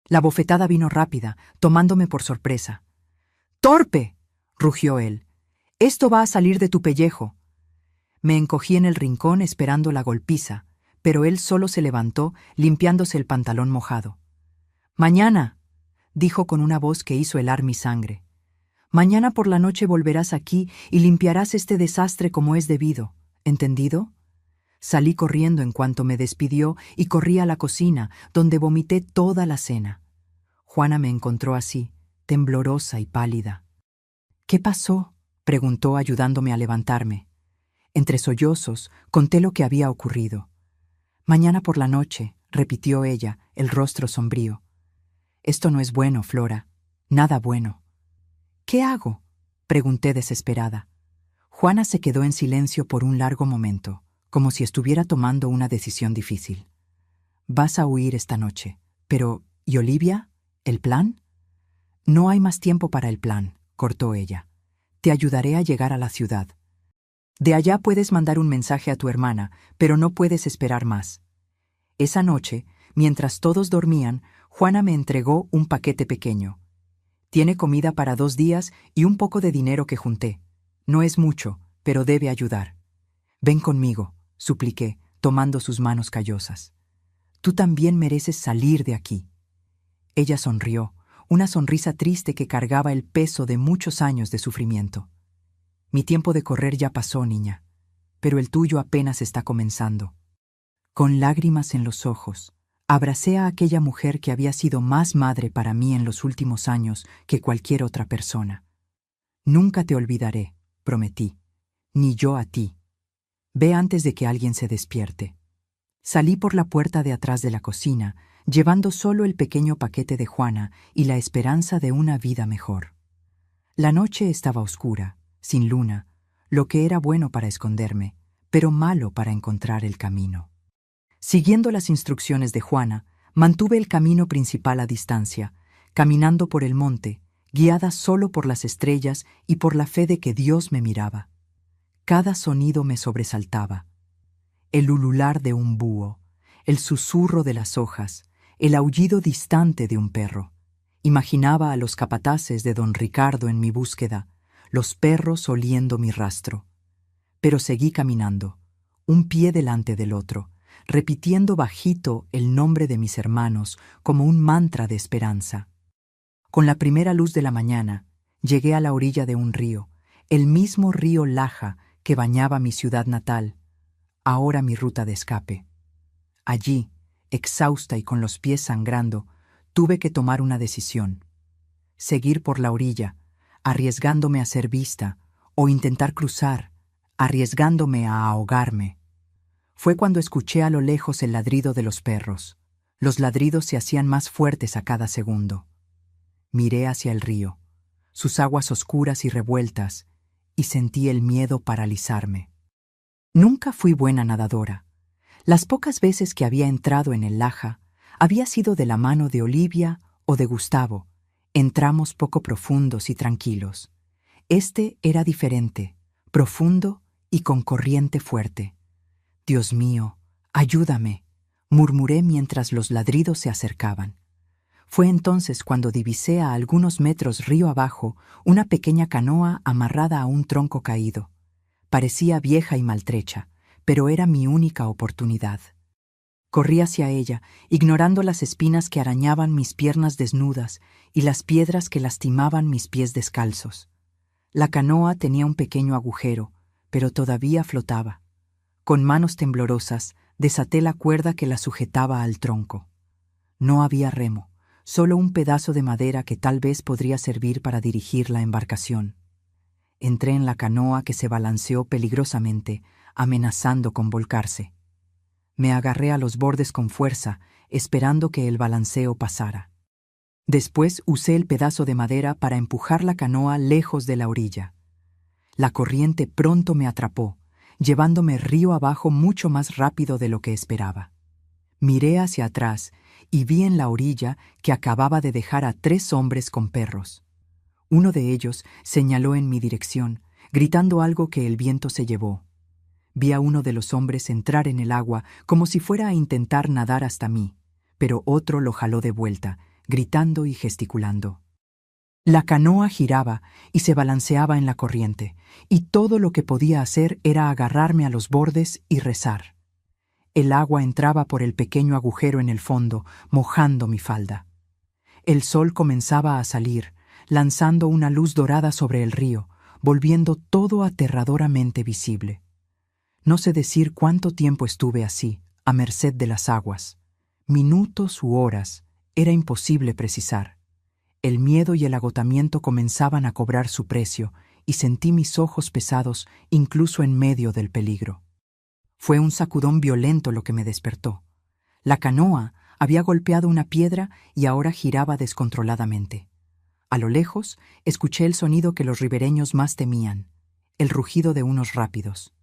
La bofetada vino rápida, tomándome por sorpresa. «¡Torpe!», rugió él. «Esto va a salir de tu pellejo». Me encogí en el rincón esperando la golpiza, pero él solo se levantó, limpiándose el pantalón mojado. «Mañana», dijo con una voz que hizo helar mi sangre. «Mañana por la noche volverás aquí y limpiarás este desastre como es debido. ¿Entendido?». Salí corriendo en cuanto me despidió y corrí a la cocina, donde vomité toda la cena. Juana me encontró así, temblorosa y pálida. «¿Qué pasó?», preguntó ayudándome a levantarme. Entre sollozos conté lo que había ocurrido. «Mañana por la noche», repitió ella, el rostro sombrío. «Esto no es bueno, Flora. Nada bueno». «¿Qué hago?», pregunté desesperada. Juana se quedó en silencio por un largo momento, como si estuviera tomando una decisión difícil. «Vas a huir esta noche. Pero, ¿y Olivia? ¿El plan?» «No hay más tiempo para el plan», cortó ella. «Te ayudaré a llegar a la ciudad. De allá puedes mandar un mensaje a tu hermana, pero no puedes esperar más». Esa noche, mientras todos dormían, Juana me entregó un paquete pequeño. «Tiene comida para 2 días y un poco de dinero que junté. No es mucho, pero debe ayudar. Ven conmigo», supliqué, tomando sus manos callosas. «Tú también mereces salir de aquí». Ella sonrió, una sonrisa triste que cargaba el peso de muchos años de sufrimiento. «Mi tiempo de correr ya pasó, niña, pero el tuyo apenas está comenzando». Con lágrimas en los ojos, abracé a aquella mujer que había sido más madre para mí en los últimos años que cualquier otra persona. «Nunca te olvidaré», prometí, «ni yo a ti. Ve antes de que alguien se despierte». Salí por la puerta de atrás de la cocina, llevando solo el pequeño paquete de Juana y la esperanza de una vida mejor. La noche estaba oscura, sin luna, lo que era bueno para esconderme, pero malo para encontrar el camino. Siguiendo las instrucciones de Juana, mantuve el camino principal a distancia, caminando por el monte, guiada solo por las estrellas y por la fe de que Dios me miraba. Cada sonido me sobresaltaba. El ulular de un búho, el susurro de las hojas, el aullido distante de un perro. Imaginaba a los capataces de don Ricardo en mi búsqueda, los perros oliendo mi rastro. Pero seguí caminando, un pie delante del otro, repitiendo bajito el nombre de mis hermanos como un mantra de esperanza. Con la primera luz de la mañana, llegué a la orilla de un río, el mismo río Laja que bañaba mi ciudad natal, ahora mi ruta de escape. Allí, exhausta y con los pies sangrando, tuve que tomar una decisión: seguir por la orilla, arriesgándome a ser vista, o intentar cruzar, arriesgándome a ahogarme. Fue cuando escuché a lo lejos el ladrido de los perros. Los ladridos se hacían más fuertes a cada segundo. Miré hacia el río, sus aguas oscuras y revueltas, y sentí el miedo paralizarme. Nunca fui buena nadadora. Las pocas veces que había entrado en el Laja, había sido de la mano de Olivia o de Gustavo, en tramos poco profundos y tranquilos. Este era diferente, profundo y con corriente fuerte. «Dios mío, ayúdame», murmuré mientras los ladridos se acercaban. Fue entonces cuando divisé a algunos metros río abajo una pequeña canoa amarrada a un tronco caído. Parecía vieja y maltrecha, pero era mi única oportunidad. Corrí hacia ella, ignorando las espinas que arañaban mis piernas desnudas y las piedras que lastimaban mis pies descalzos. La canoa tenía un pequeño agujero, pero todavía flotaba. Con manos temblorosas, desaté la cuerda que la sujetaba al tronco. No había remo, solo un pedazo de madera que tal vez podría servir para dirigir la embarcación. Entré en la canoa que se balanceó peligrosamente, amenazando con volcarse. Me agarré a los bordes con fuerza, esperando que el balanceo pasara. Después usé el pedazo de madera para empujar la canoa lejos de la orilla. La corriente pronto me atrapó, llevándome río abajo mucho más rápido de lo que esperaba. Miré hacia atrás y vi en la orilla que acababa de dejar a 3 hombres con perros. Uno de ellos señaló en mi dirección, gritando algo que el viento se llevó. Vi a uno de los hombres entrar en el agua como si fuera a intentar nadar hasta mí, pero otro lo jaló de vuelta, gritando y gesticulando. La canoa giraba y se balanceaba en la corriente, y todo lo que podía hacer era agarrarme a los bordes y rezar. El agua entraba por el pequeño agujero en el fondo, mojando mi falda. El sol comenzaba a salir, lanzando una luz dorada sobre el río, volviendo todo aterradoramente visible. No sé decir cuánto tiempo estuve así, a merced de las aguas. Minutos u horas, era imposible precisar. El miedo y el agotamiento comenzaban a cobrar su precio y sentí mis ojos pesados incluso en medio del peligro. Fue un sacudón violento lo que me despertó. La canoa había golpeado una piedra y ahora giraba descontroladamente. A lo lejos, escuché el sonido que los ribereños más temían, el rugido de unos rápidos.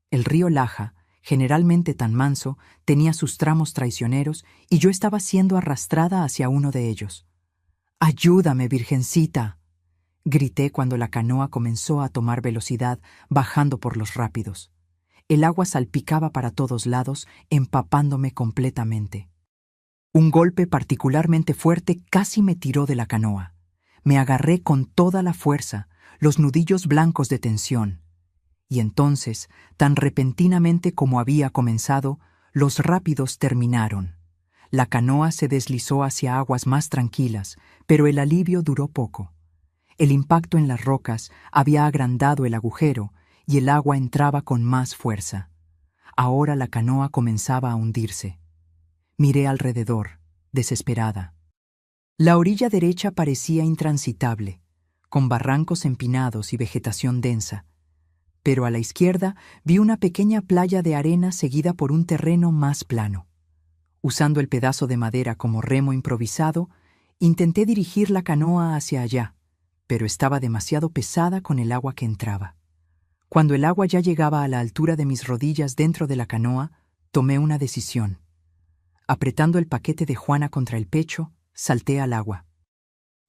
El río Laja, generalmente tan manso, tenía sus tramos traicioneros y yo estaba siendo arrastrada hacia uno de ellos. «¡Ayúdame, Virgencita!», grité cuando la canoa comenzó a tomar velocidad, bajando por los rápidos. El agua salpicaba para todos lados, empapándome completamente. Un golpe particularmente fuerte casi me tiró de la canoa. Me agarré con toda la fuerza, los nudillos blancos de tensión. Y entonces, tan repentinamente como había comenzado, los rápidos terminaron. La canoa se deslizó hacia aguas más tranquilas, pero el alivio duró poco. El impacto en las rocas había agrandado el agujero y el agua entraba con más fuerza. Ahora la canoa comenzaba a hundirse. Miré alrededor, desesperada. La orilla derecha parecía intransitable, con barrancos empinados y vegetación densa. Pero a la izquierda vi una pequeña playa de arena seguida por un terreno más plano. Usando el pedazo de madera como remo improvisado, intenté dirigir la canoa hacia allá, pero estaba demasiado pesada con el agua que entraba. Cuando el agua ya llegaba a la altura de mis rodillas dentro de la canoa, tomé una decisión. Apretando el paquete de Juana contra el pecho, salté al agua.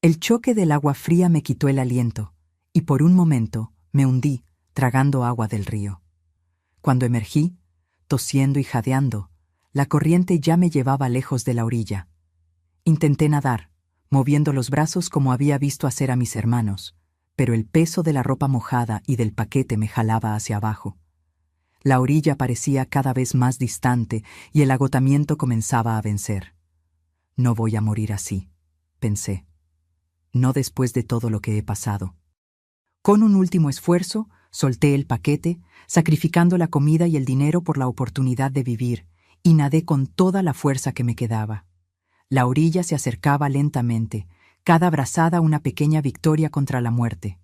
El choque del agua fría me quitó el aliento, y por un momento me hundí, tragando agua del río. Cuando emergí, tosiendo y jadeando, la corriente ya me llevaba lejos de la orilla. Intenté nadar, moviendo los brazos como había visto hacer a mis hermanos, pero el peso de la ropa mojada y del paquete me jalaba hacia abajo. La orilla parecía cada vez más distante y el agotamiento comenzaba a vencer. No voy a morir así, pensé. No después de todo lo que he pasado. Con un último esfuerzo, solté el paquete, sacrificando la comida y el dinero por la oportunidad de vivir, y nadé con toda la fuerza que me quedaba. La orilla se acercaba lentamente, cada brazada una pequeña victoria contra la muerte.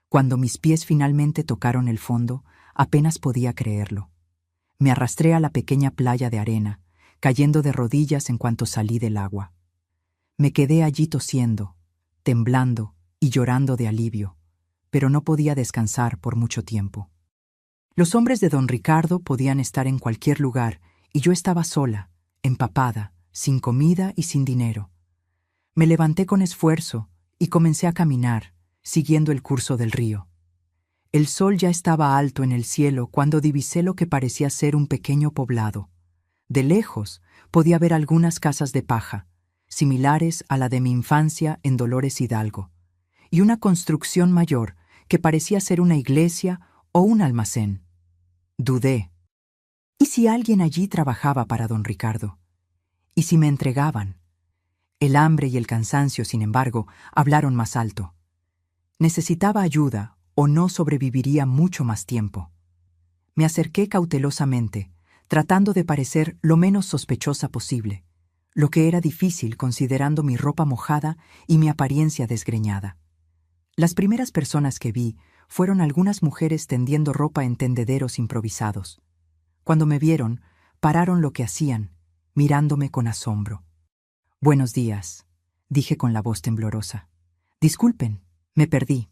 Cuando mis pies finalmente tocaron el fondo, apenas podía creerlo. Me arrastré a la pequeña playa de arena, cayendo de rodillas en cuanto salí del agua. Me quedé allí tosiendo, temblando y llorando de alivio, pero no podía descansar por mucho tiempo. Los hombres de don Ricardo podían estar en cualquier lugar y yo estaba sola, empapada, sin comida y sin dinero. Me levanté con esfuerzo y comencé a caminar, siguiendo el curso del río. El sol ya estaba alto en el cielo cuando divisé lo que parecía ser un pequeño poblado. De lejos podía ver algunas casas de paja, similares a la de mi infancia en Dolores Hidalgo, y una construcción mayor que parecía ser una iglesia o un almacén. Dudé. ¿Y si alguien allí trabajaba para don Ricardo? ¿Y si me entregaban? El hambre y el cansancio, sin embargo, hablaron más alto. Necesitaba ayuda o no sobreviviría mucho más tiempo. Me acerqué cautelosamente, tratando de parecer lo menos sospechosa posible, lo que era difícil considerando mi ropa mojada y mi apariencia desgreñada. Las primeras personas que vi fueron algunas mujeres tendiendo ropa en tendederos improvisados. Cuando me vieron, pararon lo que hacían, mirándome con asombro. «Buenos días», dije con la voz temblorosa. «Disculpen, me perdí».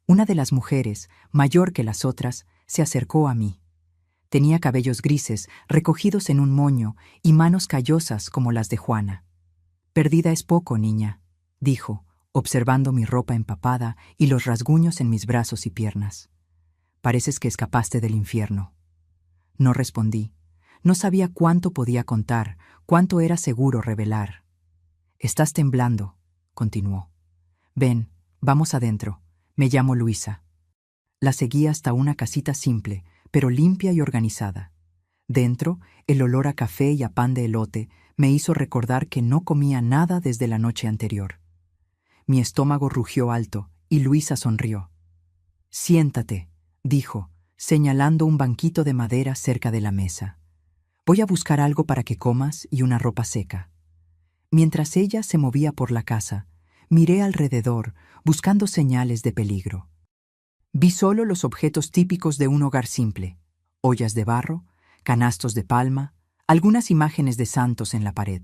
Una de las mujeres, mayor que las otras, se acercó a mí. Tenía cabellos grises, recogidos en un moño, y manos callosas como las de Juana. «Perdida es poco, niña», dijo, observando mi ropa empapada y los rasguños en mis brazos y piernas. «Pareces que escapaste del infierno». No respondí. No sabía cuánto podía contar, cuánto era seguro revelar. «Estás temblando», continuó. «Ven, vamos adentro. Me llamo Luisa». La seguí hasta una casita simple, pero limpia y organizada. Dentro, el olor a café y a pan de elote me hizo recordar que no comía nada desde la noche anterior. Mi estómago rugió alto y Luisa sonrió. «Siéntate», dijo, señalando un banquito de madera cerca de la mesa. «Voy a buscar algo para que comas y una ropa seca». Mientras ella se movía por la casa, Miré alrededor, buscando señales de peligro. Vi solo los objetos típicos de un hogar simple: ollas de barro, canastos de palma, algunas imágenes de santos en la pared.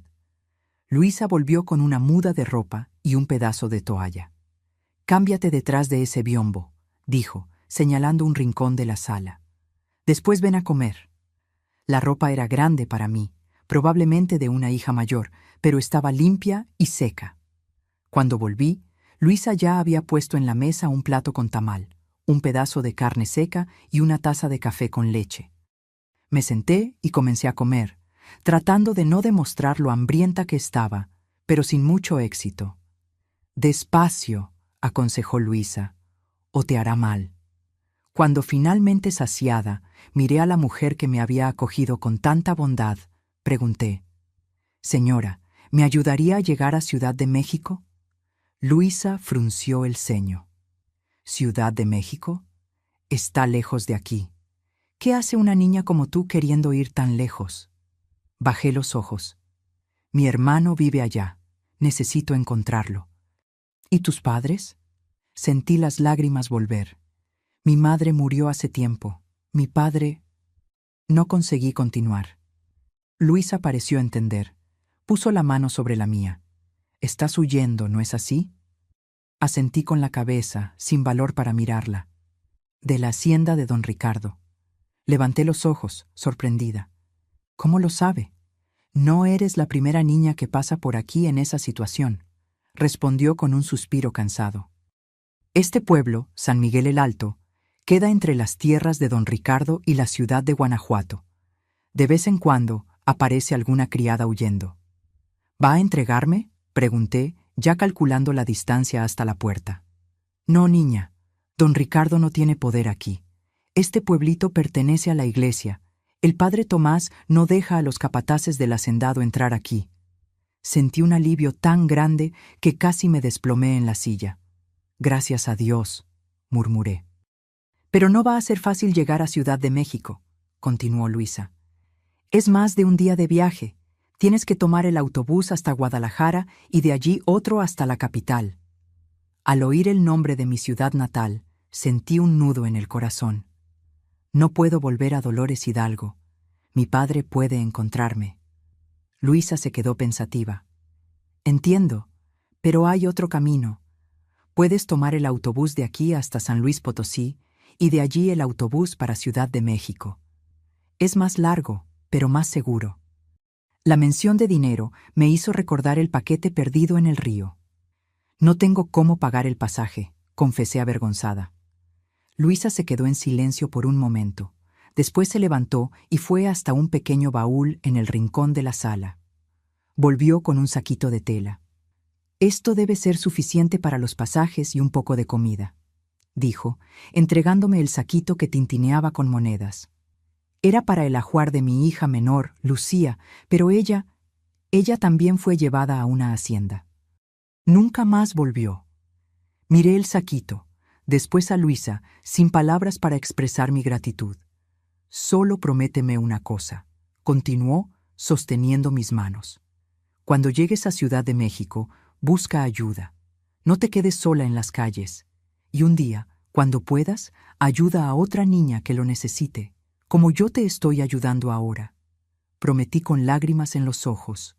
Luisa volvió con una muda de ropa y un pedazo de toalla. «Cámbiate detrás de ese biombo», dijo, señalando un rincón de la sala. «Después ven a comer». La ropa era grande para mí, probablemente de una hija mayor, pero estaba limpia y seca. Cuando volví, Luisa ya había puesto en la mesa un plato con tamal, un pedazo de carne seca y una taza de café con leche. Me senté y comencé a comer, tratando de no demostrar lo hambrienta que estaba, pero sin mucho éxito. «Despacio», aconsejó Luisa, «o te hará mal». Cuando finalmente saciada, miré a la mujer que me había acogido con tanta bondad. Pregunté: «Señora, ¿me ayudaría a llegar a Ciudad de México?» Luisa frunció el ceño. «¿Ciudad de México? Está lejos de aquí. ¿Qué hace una niña como tú queriendo ir tan lejos?» Bajé los ojos. «Mi hermano vive allá. Necesito encontrarlo». «¿Y tus padres?» Sentí las lágrimas volver. «Mi madre murió hace tiempo. Mi padre...» No conseguí continuar. Luisa pareció entender. Puso la mano sobre la mía. «Estás huyendo, ¿no es así?» Asentí con la cabeza, sin valor para mirarla. «De la hacienda de don Ricardo». Levanté los ojos, sorprendida. «¿Cómo lo sabe?» «No eres la primera niña que pasa por aquí en esa situación», respondió con un suspiro cansado. «Este pueblo, San Miguel el Alto, queda entre las tierras de don Ricardo y la ciudad de Guanajuato. De vez en cuando aparece alguna criada huyendo». «¿Va a entregarme?», pregunté, ya calculando la distancia hasta la puerta. «No, niña, don Ricardo no tiene poder aquí. Este pueblito pertenece a la iglesia. El padre Tomás no deja a los capataces del hacendado entrar aquí». Sentí un alivio tan grande que casi me desplomé en la silla. «Gracias a Dios», murmuré. «Pero no va a ser fácil llegar a Ciudad de México», continuó Luisa. «Es más de un día de viaje. Tienes que tomar el autobús hasta Guadalajara y de allí otro hasta la capital». Al oír el nombre de mi ciudad natal, sentí un nudo en el corazón. No puedo volver a Dolores Hidalgo. Mi padre puede encontrarme. Luisa se quedó pensativa. «Entiendo, pero hay otro camino. Puedes tomar el autobús de aquí hasta San Luis Potosí y de allí el autobús para Ciudad de México. Es más largo, pero más seguro». La mención de dinero me hizo recordar el paquete perdido en el río. «No tengo cómo pagar el pasaje», confesé avergonzada. Luisa se quedó en silencio por un momento. Después se levantó y fue hasta un pequeño baúl en el rincón de la sala. Volvió con un saquito de tela. «Esto debe ser suficiente para los pasajes y un poco de comida», dijo, entregándome el saquito que tintineaba con monedas. Era para el ajuar de mi hija menor, Lucía, pero ella también fue llevada a una hacienda. Nunca más volvió. Miré el saquito, después a Luisa, sin palabras para expresar mi gratitud. «Solo prométeme una cosa», continuó, sosteniendo mis manos. «Cuando llegues a Ciudad de México, busca ayuda. No te quedes sola en las calles. Y un día, cuando puedas, ayuda a otra niña que lo necesite, como yo te estoy ayudando ahora». Prometí con lágrimas en los ojos.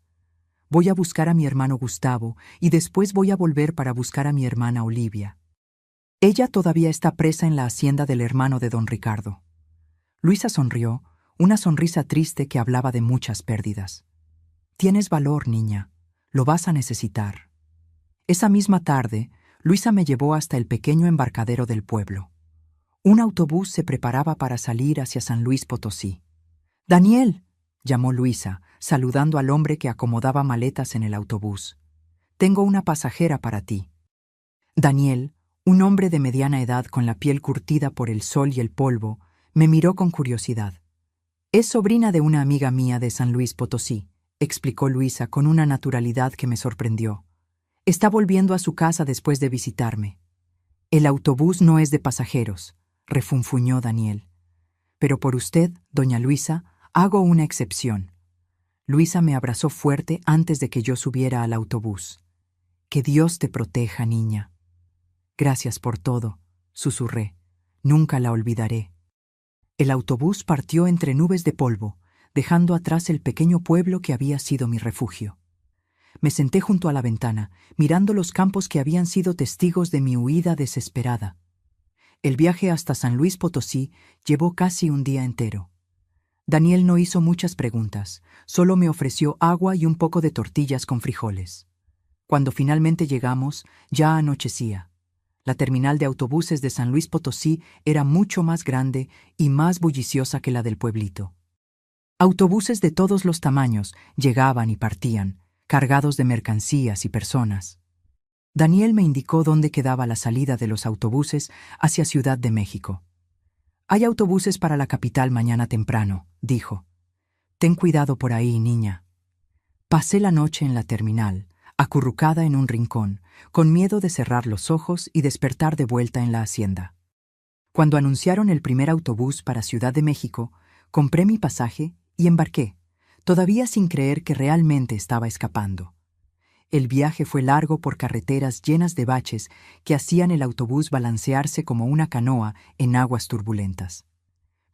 «Voy a buscar a mi hermano Gustavo y después voy a volver para buscar a mi hermana Olivia. Ella todavía está presa en la hacienda del hermano de don Ricardo». Luisa sonrió, una sonrisa triste que hablaba de muchas pérdidas. «Tienes valor, niña. Lo vas a necesitar». Esa misma tarde, Luisa me llevó hasta el pequeño embarcadero del pueblo. Un autobús se preparaba para salir hacia San Luis Potosí. «¡Daniel!», llamó Luisa, saludando al hombre que acomodaba maletas en el autobús. «Tengo una pasajera para ti». Daniel, un hombre de mediana edad con la piel curtida por el sol y el polvo, me miró con curiosidad. «Es sobrina de una amiga mía de San Luis Potosí», explicó Luisa con una naturalidad que me sorprendió. «Está volviendo a su casa después de visitarme». «El autobús no es de pasajeros», refunfuñó Daniel. «Pero por usted, doña Luisa, hago una excepción». Luisa me abrazó fuerte antes de que yo subiera al autobús. Que Dios te proteja, niña. Gracias por todo, susurré. Nunca la olvidaré. El autobús partió entre nubes de polvo, dejando atrás el pequeño pueblo que había sido mi refugio. Me senté junto a la ventana, mirando los campos que habían sido testigos de mi huida desesperada. El viaje hasta San Luis Potosí llevó casi un día entero. Daniel no hizo muchas preguntas, solo me ofreció agua y un poco de tortillas con frijoles. Cuando finalmente llegamos, ya anochecía. La terminal de autobuses de San Luis Potosí era mucho más grande y más bulliciosa que la del pueblito. Autobuses de todos los tamaños llegaban y partían, cargados de mercancías y personas. Daniel me indicó dónde quedaba la salida de los autobuses hacia Ciudad de México. «Hay autobuses para la capital mañana temprano», dijo. «Ten cuidado por ahí, niña». Pasé la noche en la terminal, acurrucada en un rincón, con miedo de cerrar los ojos y despertar de vuelta en la hacienda. Cuando anunciaron el primer autobús para Ciudad de México, compré mi pasaje y embarqué, todavía sin creer que realmente estaba escapando. El viaje fue largo por carreteras llenas de baches que hacían el autobús balancearse como una canoa en aguas turbulentas.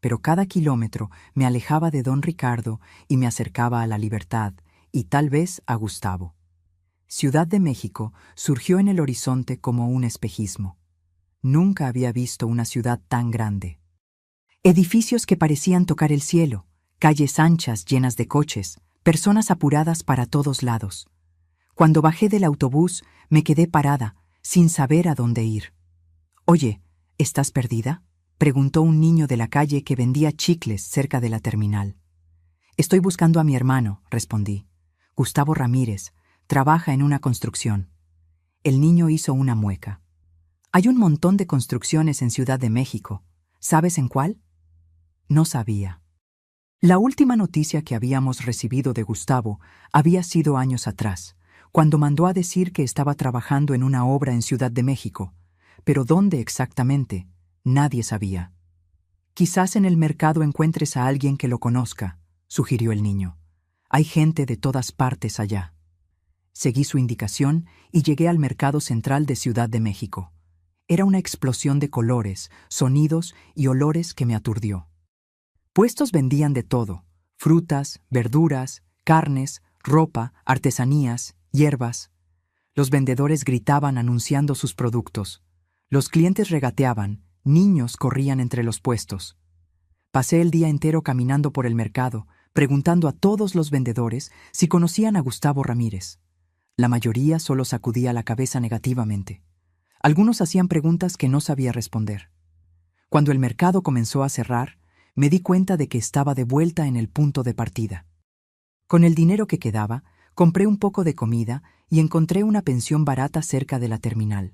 Pero cada kilómetro me alejaba de don Ricardo y me acercaba a la libertad, y tal vez a Gustavo. Ciudad de México surgió en el horizonte como un espejismo. Nunca había visto una ciudad tan grande. Edificios que parecían tocar el cielo, calles anchas llenas de coches, personas apuradas para todos lados. Cuando bajé del autobús, me quedé parada, sin saber a dónde ir. «Oye, ¿estás perdida?», preguntó un niño de la calle que vendía chicles cerca de la terminal. «Estoy buscando a mi hermano», respondí. «Gustavo Ramírez, trabaja en una construcción». El niño hizo una mueca. «Hay un montón de construcciones en Ciudad de México. ¿Sabes en cuál?». No sabía. La última noticia que habíamos recibido de Gustavo había sido años atrás, cuando mandó a decir que estaba trabajando en una obra en Ciudad de México, pero dónde exactamente, nadie sabía. «Quizás en el mercado encuentres a alguien que lo conozca», sugirió el niño. «Hay gente de todas partes allá». Seguí su indicación y llegué al mercado central de Ciudad de México. Era una explosión de colores, sonidos y olores que me aturdió. Puestos vendían de todo: frutas, verduras, carnes, ropa, artesanías, hierbas. Los vendedores gritaban anunciando sus productos. Los clientes regateaban, niños corrían entre los puestos. Pasé el día entero caminando por el mercado, preguntando a todos los vendedores si conocían a Gustavo Ramírez. La mayoría solo sacudía la cabeza negativamente. Algunos hacían preguntas que no sabía responder. Cuando el mercado comenzó a cerrar, me di cuenta de que estaba de vuelta en el punto de partida. Con el dinero que quedaba, compré un poco de comida y encontré una pensión barata cerca de la terminal.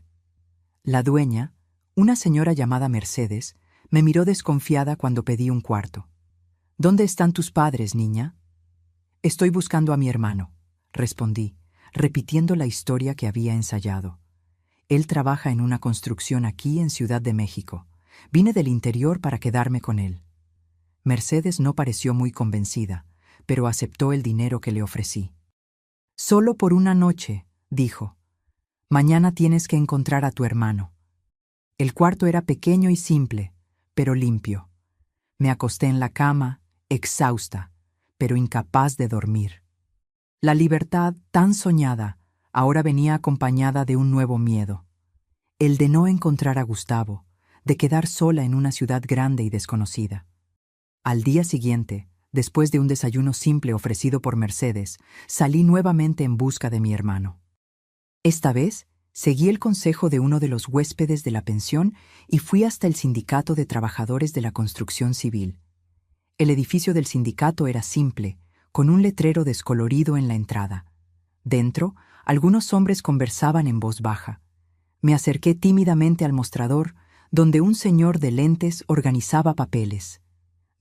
La dueña, una señora llamada Mercedes, me miró desconfiada cuando pedí un cuarto. «¿Dónde están tus padres, niña?». «Estoy buscando a mi hermano», respondí, repitiendo la historia que había ensayado. «Él trabaja en una construcción aquí en Ciudad de México. Vine del interior para quedarme con él». Mercedes no pareció muy convencida, pero aceptó el dinero que le ofrecí. «Solo por una noche», dijo. «Mañana tienes que encontrar a tu hermano». El cuarto era pequeño y simple, pero limpio. Me acosté en la cama, exhausta, pero incapaz de dormir. La libertad tan soñada ahora venía acompañada de un nuevo miedo: el de no encontrar a Gustavo, de quedar sola en una ciudad grande y desconocida. Al día siguiente, después de un desayuno simple ofrecido por Mercedes, salí nuevamente en busca de mi hermano. Esta vez, seguí el consejo de uno de los huéspedes de la pensión y fui hasta el sindicato de trabajadores de la construcción civil. El edificio del sindicato era simple, con un letrero descolorido en la entrada. Dentro, algunos hombres conversaban en voz baja. Me acerqué tímidamente al mostrador, donde un señor de lentes organizaba papeles.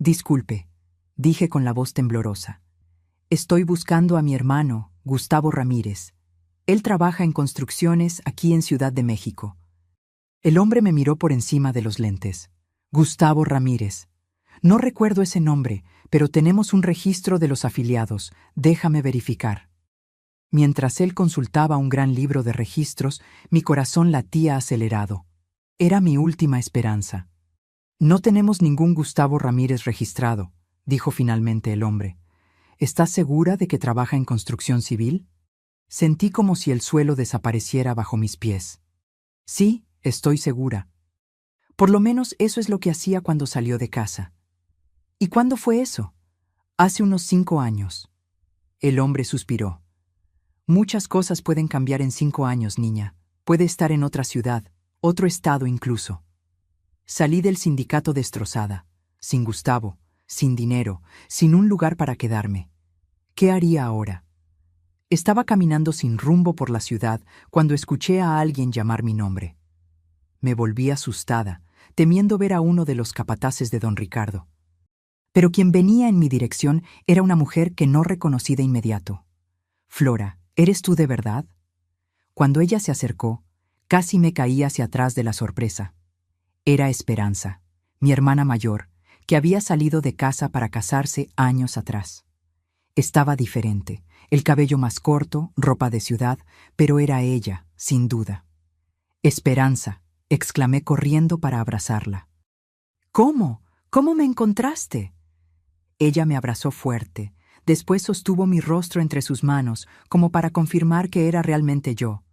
«Disculpe», dije con la voz temblorosa. «Estoy buscando a mi hermano, Gustavo Ramírez. Él trabaja en construcciones aquí en Ciudad de México». El hombre me miró por encima de los lentes. «Gustavo Ramírez. No recuerdo ese nombre, pero tenemos un registro de los afiliados. Déjame verificar». Mientras él consultaba un gran libro de registros, mi corazón latía acelerado. Era mi última esperanza. No tenemos ningún Gustavo Ramírez registrado, dijo finalmente el hombre. ¿Estás segura de que trabaja en construcción civil? Sentí como si el suelo desapareciera bajo mis pies. Sí, estoy segura. Por lo menos eso es lo que hacía cuando salió de casa. ¿Y cuándo fue eso? Hace unos 5 años. El hombre suspiró. Muchas cosas pueden cambiar en 5 años, niña. Puede estar en otra ciudad, otro estado incluso. Salí del sindicato destrozada, sin Gustavo, sin dinero, sin un lugar para quedarme. ¿Qué haría ahora? Estaba caminando sin rumbo por la ciudad cuando escuché a alguien llamar mi nombre. Me volví asustada, temiendo ver a uno de los capataces de don Ricardo. Pero quien venía en mi dirección era una mujer que no reconocí de inmediato. Flora, ¿eres tú de verdad? Cuando ella se acercó, casi me caí hacia atrás de la sorpresa. Era Esperanza, mi hermana mayor, que había salido de casa para casarse años atrás. Estaba diferente, el cabello más corto, ropa de ciudad, pero era ella, sin duda. Esperanza, exclamé corriendo para abrazarla. ¿Cómo? ¿Cómo me encontraste? Ella me abrazó fuerte, después sostuvo mi rostro entre sus manos, como para confirmar que era realmente yo.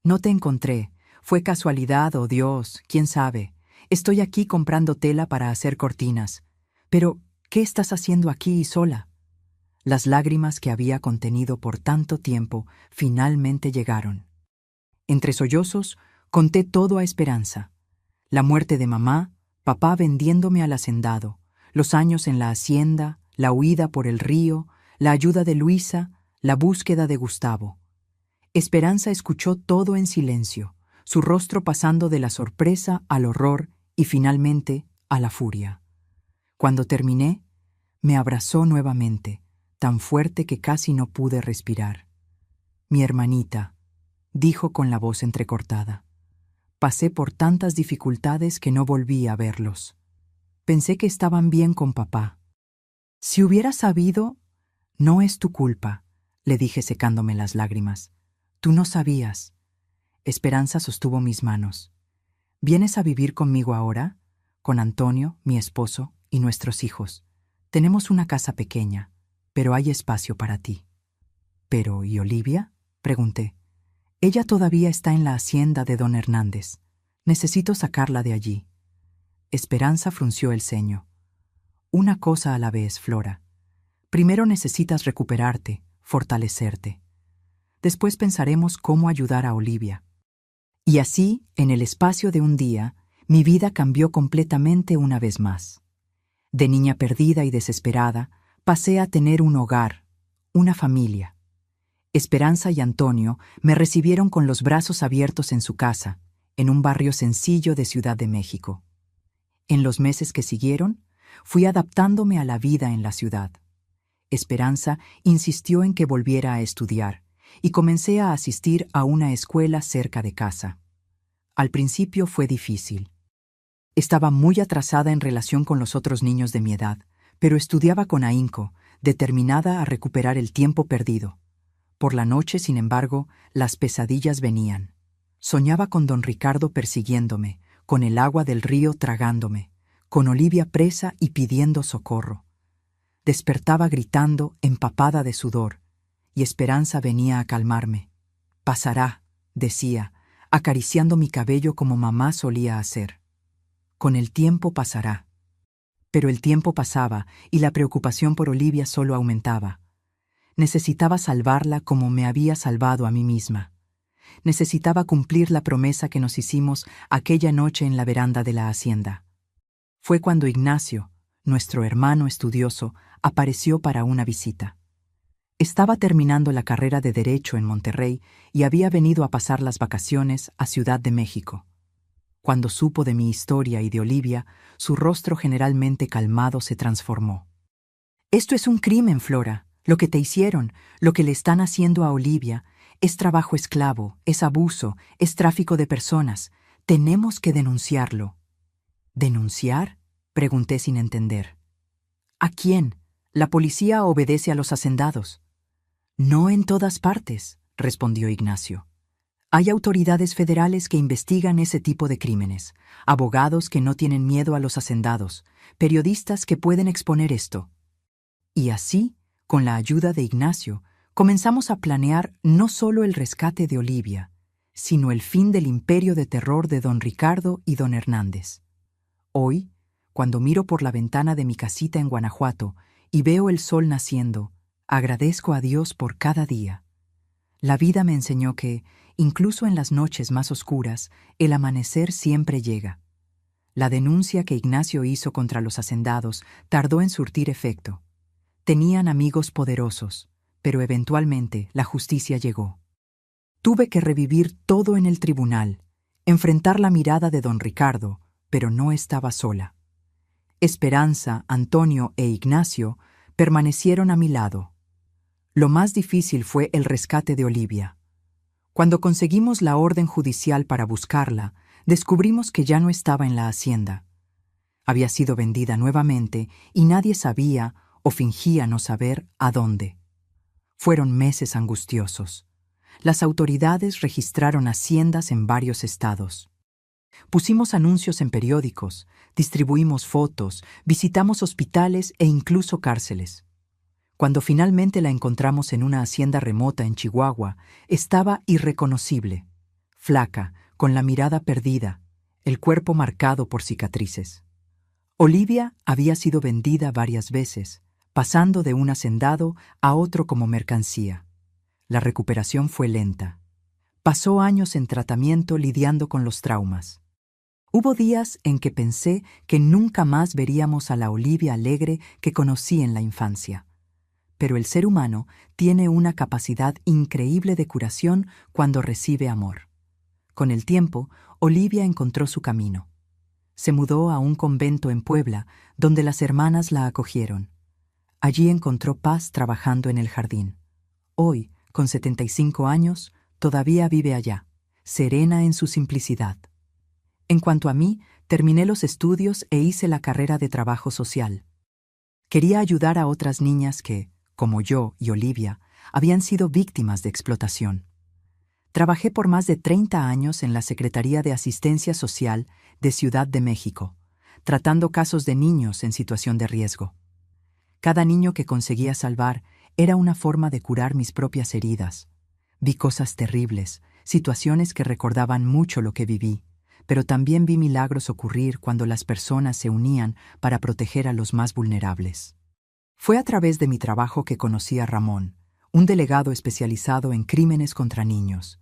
No te encontré, fue casualidad o Dios, quién sabe. Estoy aquí comprando tela para hacer cortinas. Pero, ¿qué estás haciendo aquí y sola? Las lágrimas que había contenido por tanto tiempo finalmente llegaron. Entre sollozos, conté todo a Esperanza. La muerte de mamá, papá vendiéndome al hacendado, los años en la hacienda, la huida por el río, la ayuda de Luisa, la búsqueda de Gustavo. Esperanza escuchó todo en silencio, su rostro pasando de la sorpresa al horror y finalmente a la furia. Cuando terminé, me abrazó nuevamente, tan fuerte que casi no pude respirar. Mi hermanita, dijo con la voz entrecortada. Pasé por tantas dificultades que no volví a verlos. Pensé que estaban bien con papá. Si hubiera sabido, no es tu culpa, le dije secándome las lágrimas. Tú no sabías. Esperanza sostuvo mis manos. ¿Vienes a vivir conmigo ahora? Con Antonio, mi esposo, y nuestros hijos. Tenemos una casa pequeña, pero hay espacio para ti. ¿Pero y Olivia? Pregunté. Ella todavía está en la hacienda de don Hernández. Necesito sacarla de allí. Esperanza frunció el ceño. Una cosa a la vez, Flora. Primero necesitas recuperarte, fortalecerte. Después pensaremos cómo ayudar a Olivia. Y así, en el espacio de un día, mi vida cambió completamente una vez más. De niña perdida y desesperada, pasé a tener un hogar, una familia. Esperanza y Antonio me recibieron con los brazos abiertos en su casa, en un barrio sencillo de Ciudad de México. En los meses que siguieron, fui adaptándome a la vida en la ciudad. Esperanza insistió en que volviera a estudiar, y comencé a asistir a una escuela cerca de casa. Al principio fue difícil. Estaba muy atrasada en relación con los otros niños de mi edad, pero estudiaba con ahínco, determinada a recuperar el tiempo perdido. Por la noche, sin embargo, las pesadillas venían. Soñaba con don Ricardo persiguiéndome, con el agua del río tragándome, con Olivia presa y pidiendo socorro. Despertaba gritando, empapada de sudor, y Esperanza venía a calmarme. Pasará, decía, acariciando mi cabello como mamá solía hacer. Con el tiempo pasará. Pero el tiempo pasaba y la preocupación por Olivia solo aumentaba. Necesitaba salvarla como me había salvado a mí misma. Necesitaba cumplir la promesa que nos hicimos aquella noche en la veranda de la hacienda. Fue cuando Ignacio, nuestro hermano estudioso, apareció para una visita. Estaba terminando la carrera de Derecho en Monterrey y había venido a pasar las vacaciones a Ciudad de México. Cuando supo de mi historia y de Olivia, su rostro generalmente calmado se transformó. «Esto es un crimen, Flora. Lo que te hicieron, lo que le están haciendo a Olivia, es trabajo esclavo, es abuso, es tráfico de personas. Tenemos que denunciarlo». «¿Denunciar?», pregunté sin entender. «¿A quién? La policía obedece a los hacendados». No en todas partes, respondió Ignacio. Hay autoridades federales que investigan ese tipo de crímenes, abogados que no tienen miedo a los hacendados, periodistas que pueden exponer esto. Y así, con la ayuda de Ignacio, comenzamos a planear no solo el rescate de Olivia, sino el fin del imperio de terror de don Ricardo y don Hernández. Hoy, cuando miro por la ventana de mi casita en Guanajuato y veo el sol naciendo, agradezco a Dios por cada día. La vida me enseñó que, incluso en las noches más oscuras, el amanecer siempre llega. La denuncia que Ignacio hizo contra los hacendados tardó en surtir efecto. Tenían amigos poderosos, pero eventualmente la justicia llegó. Tuve que revivir todo en el tribunal, enfrentar la mirada de don Ricardo, pero no estaba sola. Esperanza, Antonio e Ignacio permanecieron a mi lado. Lo más difícil fue el rescate de Olivia. Cuando conseguimos la orden judicial para buscarla, descubrimos que ya no estaba en la hacienda. Había sido vendida nuevamente y nadie sabía o fingía no saber a dónde. Fueron meses angustiosos. Las autoridades registraron haciendas en varios estados. Pusimos anuncios en periódicos, distribuimos fotos, visitamos hospitales e incluso cárceles. Cuando finalmente la encontramos en una hacienda remota en Chihuahua, estaba irreconocible, flaca, con la mirada perdida, el cuerpo marcado por cicatrices. Olivia había sido vendida varias veces, pasando de un hacendado a otro como mercancía. La recuperación fue lenta. Pasó años en tratamiento lidiando con los traumas. Hubo días en que pensé que nunca más veríamos a la Olivia alegre que conocí en la infancia. Pero el ser humano tiene una capacidad increíble de curación cuando recibe amor. Con el tiempo, Olivia encontró su camino. Se mudó a un convento en Puebla, donde las hermanas la acogieron. Allí encontró paz trabajando en el jardín. Hoy, con 75 años, todavía vive allá, serena en su simplicidad. En cuanto a mí, terminé los estudios e hice la carrera de trabajo social. Quería ayudar a otras niñas que, como yo y Olivia, habían sido víctimas de explotación. Trabajé por más de 30 años en la Secretaría de Asistencia Social de Ciudad de México, tratando casos de niños en situación de riesgo. Cada niño que conseguía salvar era una forma de curar mis propias heridas. Vi cosas terribles, situaciones que recordaban mucho lo que viví, pero también vi milagros ocurrir cuando las personas se unían para proteger a los más vulnerables. Fue a través de mi trabajo que conocí a Ramón, un delegado especializado en crímenes contra niños.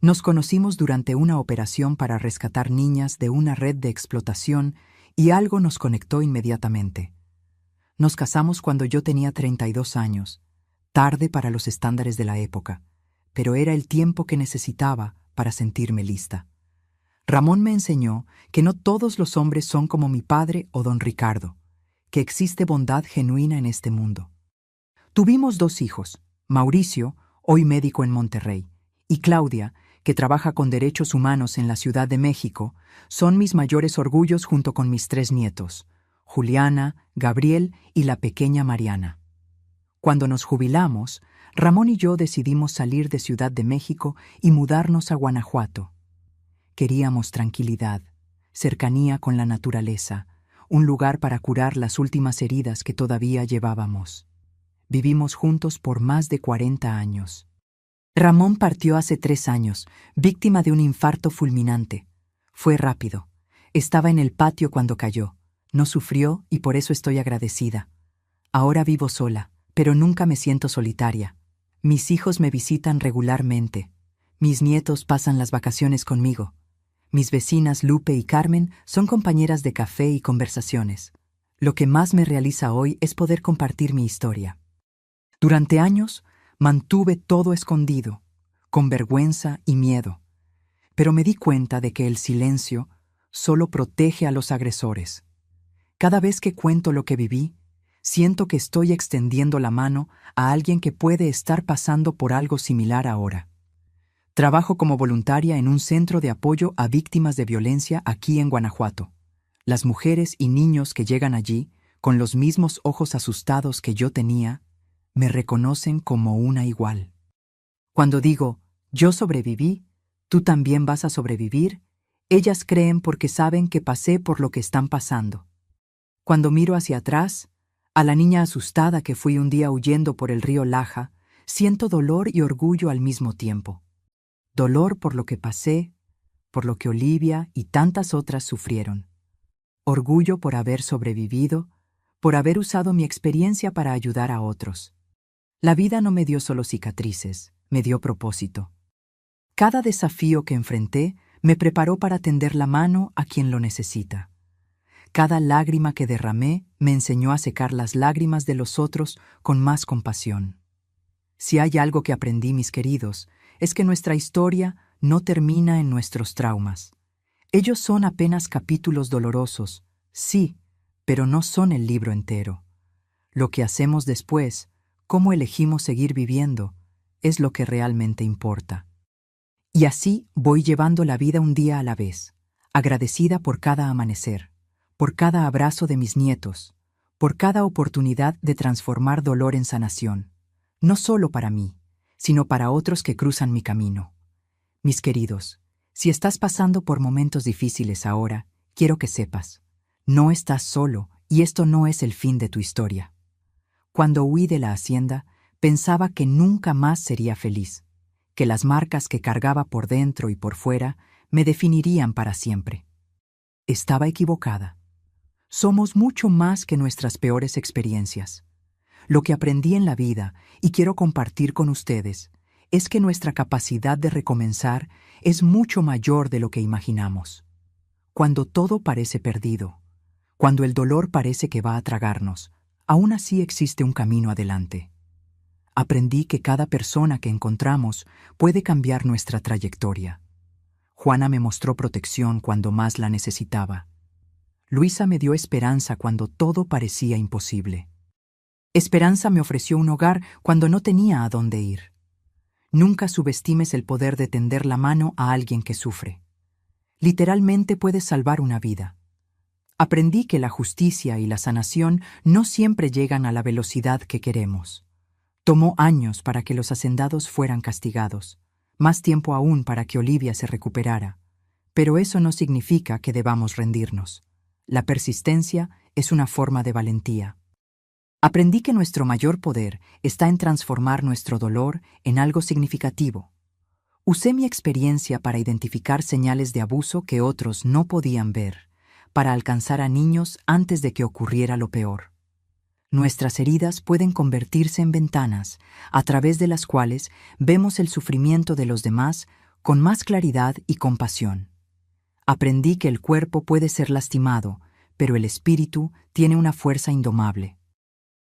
Nos conocimos durante una operación para rescatar niñas de una red de explotación y algo nos conectó inmediatamente. Nos casamos cuando yo tenía 32 años, tarde para los estándares de la época, pero era el tiempo que necesitaba para sentirme lista. Ramón me enseñó que no todos los hombres son como mi padre o don Ricardo, que existe bondad genuina en este mundo. Tuvimos 2 hijos, Mauricio, hoy médico en Monterrey, y Claudia, que trabaja con derechos humanos en la Ciudad de México, son mis mayores orgullos junto con mis 3 nietos, Juliana, Gabriel y la pequeña Mariana. Cuando nos jubilamos, Ramón y yo decidimos salir de Ciudad de México y mudarnos a Guanajuato. Queríamos tranquilidad, cercanía con la naturaleza, un lugar para curar las últimas heridas que todavía llevábamos. Vivimos juntos por más de 40 años. Ramón partió hace 3 años, víctima de un infarto fulminante. Fue rápido. Estaba en el patio cuando cayó. No sufrió y por eso estoy agradecida. Ahora vivo sola, pero nunca me siento solitaria. Mis hijos me visitan regularmente. Mis nietos pasan las vacaciones conmigo. Mis vecinas Lupe y Carmen son compañeras de café y conversaciones. Lo que más me realiza hoy es poder compartir mi historia. Durante años, mantuve todo escondido, con vergüenza y miedo. Pero me di cuenta de que el silencio solo protege a los agresores. Cada vez que cuento lo que viví, siento que estoy extendiendo la mano a alguien que puede estar pasando por algo similar ahora. Trabajo como voluntaria en un centro de apoyo a víctimas de violencia aquí en Guanajuato. Las mujeres y niños que llegan allí, con los mismos ojos asustados que yo tenía, me reconocen como una igual. Cuando digo, yo sobreviví, tú también vas a sobrevivir, ellas creen porque saben que pasé por lo que están pasando. Cuando miro hacia atrás, a la niña asustada que fui un día huyendo por el río Laja, siento dolor y orgullo al mismo tiempo. Dolor por lo que pasé, por lo que Olivia y tantas otras sufrieron. Orgullo por haber sobrevivido, por haber usado mi experiencia para ayudar a otros. La vida no me dio solo cicatrices, me dio propósito. Cada desafío que enfrenté me preparó para tender la mano a quien lo necesita. Cada lágrima que derramé me enseñó a secar las lágrimas de los otros con más compasión. Si hay algo que aprendí, mis queridos, es que nuestra historia no termina en nuestros traumas. Ellos son apenas capítulos dolorosos, sí, pero no son el libro entero. Lo que hacemos después, cómo elegimos seguir viviendo, es lo que realmente importa. Y así voy llevando la vida un día a la vez, agradecida por cada amanecer, por cada abrazo de mis nietos, por cada oportunidad de transformar dolor en sanación, no solo para mí, sino para otros que cruzan mi camino. Mis queridos, si estás pasando por momentos difíciles ahora, quiero que sepas, no estás solo y esto no es el fin de tu historia. Cuando huí de la hacienda, pensaba que nunca más sería feliz, que las marcas que cargaba por dentro y por fuera me definirían para siempre. Estaba equivocada. Somos mucho más que nuestras peores experiencias. Lo que aprendí en la vida, y quiero compartir con ustedes, es que nuestra capacidad de recomenzar es mucho mayor de lo que imaginamos. Cuando todo parece perdido, cuando el dolor parece que va a tragarnos, aún así existe un camino adelante. Aprendí que cada persona que encontramos puede cambiar nuestra trayectoria. Juana me mostró protección cuando más la necesitaba. Luisa me dio esperanza cuando todo parecía imposible. Esperanza me ofreció un hogar cuando no tenía a dónde ir. Nunca subestimes el poder de tender la mano a alguien que sufre. Literalmente puedes salvar una vida. Aprendí que la justicia y la sanación no siempre llegan a la velocidad que queremos. Tomó años para que los hacendados fueran castigados, más tiempo aún para que Olivia se recuperara. Pero eso no significa que debamos rendirnos. La persistencia es una forma de valentía. Aprendí que nuestro mayor poder está en transformar nuestro dolor en algo significativo. Usé mi experiencia para identificar señales de abuso que otros no podían ver, para alcanzar a niños antes de que ocurriera lo peor. Nuestras heridas pueden convertirse en ventanas, a través de las cuales vemos el sufrimiento de los demás con más claridad y compasión. Aprendí que el cuerpo puede ser lastimado, pero el espíritu tiene una fuerza indomable.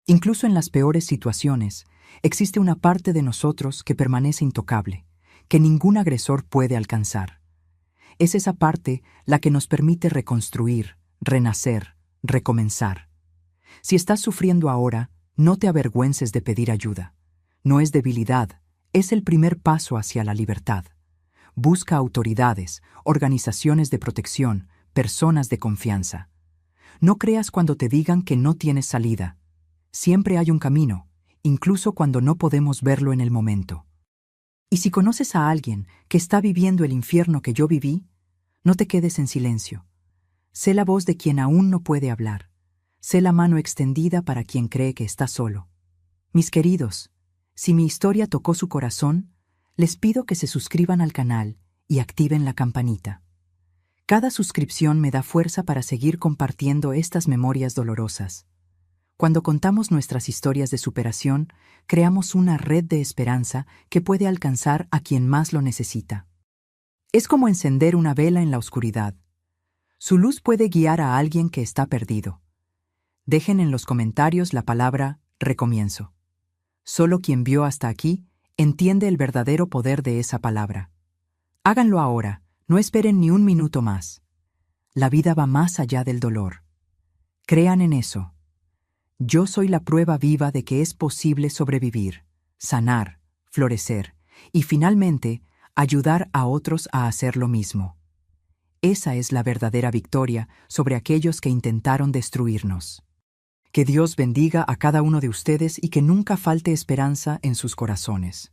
Incluso en las peores situaciones, existe una parte de nosotros que permanece intocable, que ningún agresor puede alcanzar. Es esa parte la que nos permite reconstruir, renacer, recomenzar. Si estás sufriendo ahora, no te avergüences de pedir ayuda. No es debilidad, es el primer paso hacia la libertad. Busca autoridades, organizaciones de protección, personas de confianza. No creas cuando te digan que no tienes salida. Siempre hay un camino, incluso cuando no podemos verlo en el momento. Y si conoces a alguien que está viviendo el infierno que yo viví, no te quedes en silencio. Sé la voz de quien aún no puede hablar. Sé la mano extendida para quien cree que está solo. Mis queridos, si mi historia tocó su corazón, les pido que se suscriban al canal y activen la campanita. Cada suscripción me da fuerza para seguir compartiendo estas memorias dolorosas. Cuando contamos nuestras historias de superación, creamos una red de esperanza que puede alcanzar a quien más lo necesita. Es como encender una vela en la oscuridad. Su luz puede guiar a alguien que está perdido. Dejen en los comentarios la palabra recomienzo. Solo quien vio hasta aquí entiende el verdadero poder de esa palabra. Háganlo ahora, no esperen ni un minuto más. La vida va más allá del dolor. Crean en eso. Yo soy la prueba viva de que es posible sobrevivir, sanar, florecer y finalmente ayudar a otros a hacer lo mismo. Esa es la verdadera victoria sobre aquellos que intentaron destruirnos. Que Dios bendiga a cada uno de ustedes y que nunca falte esperanza en sus corazones.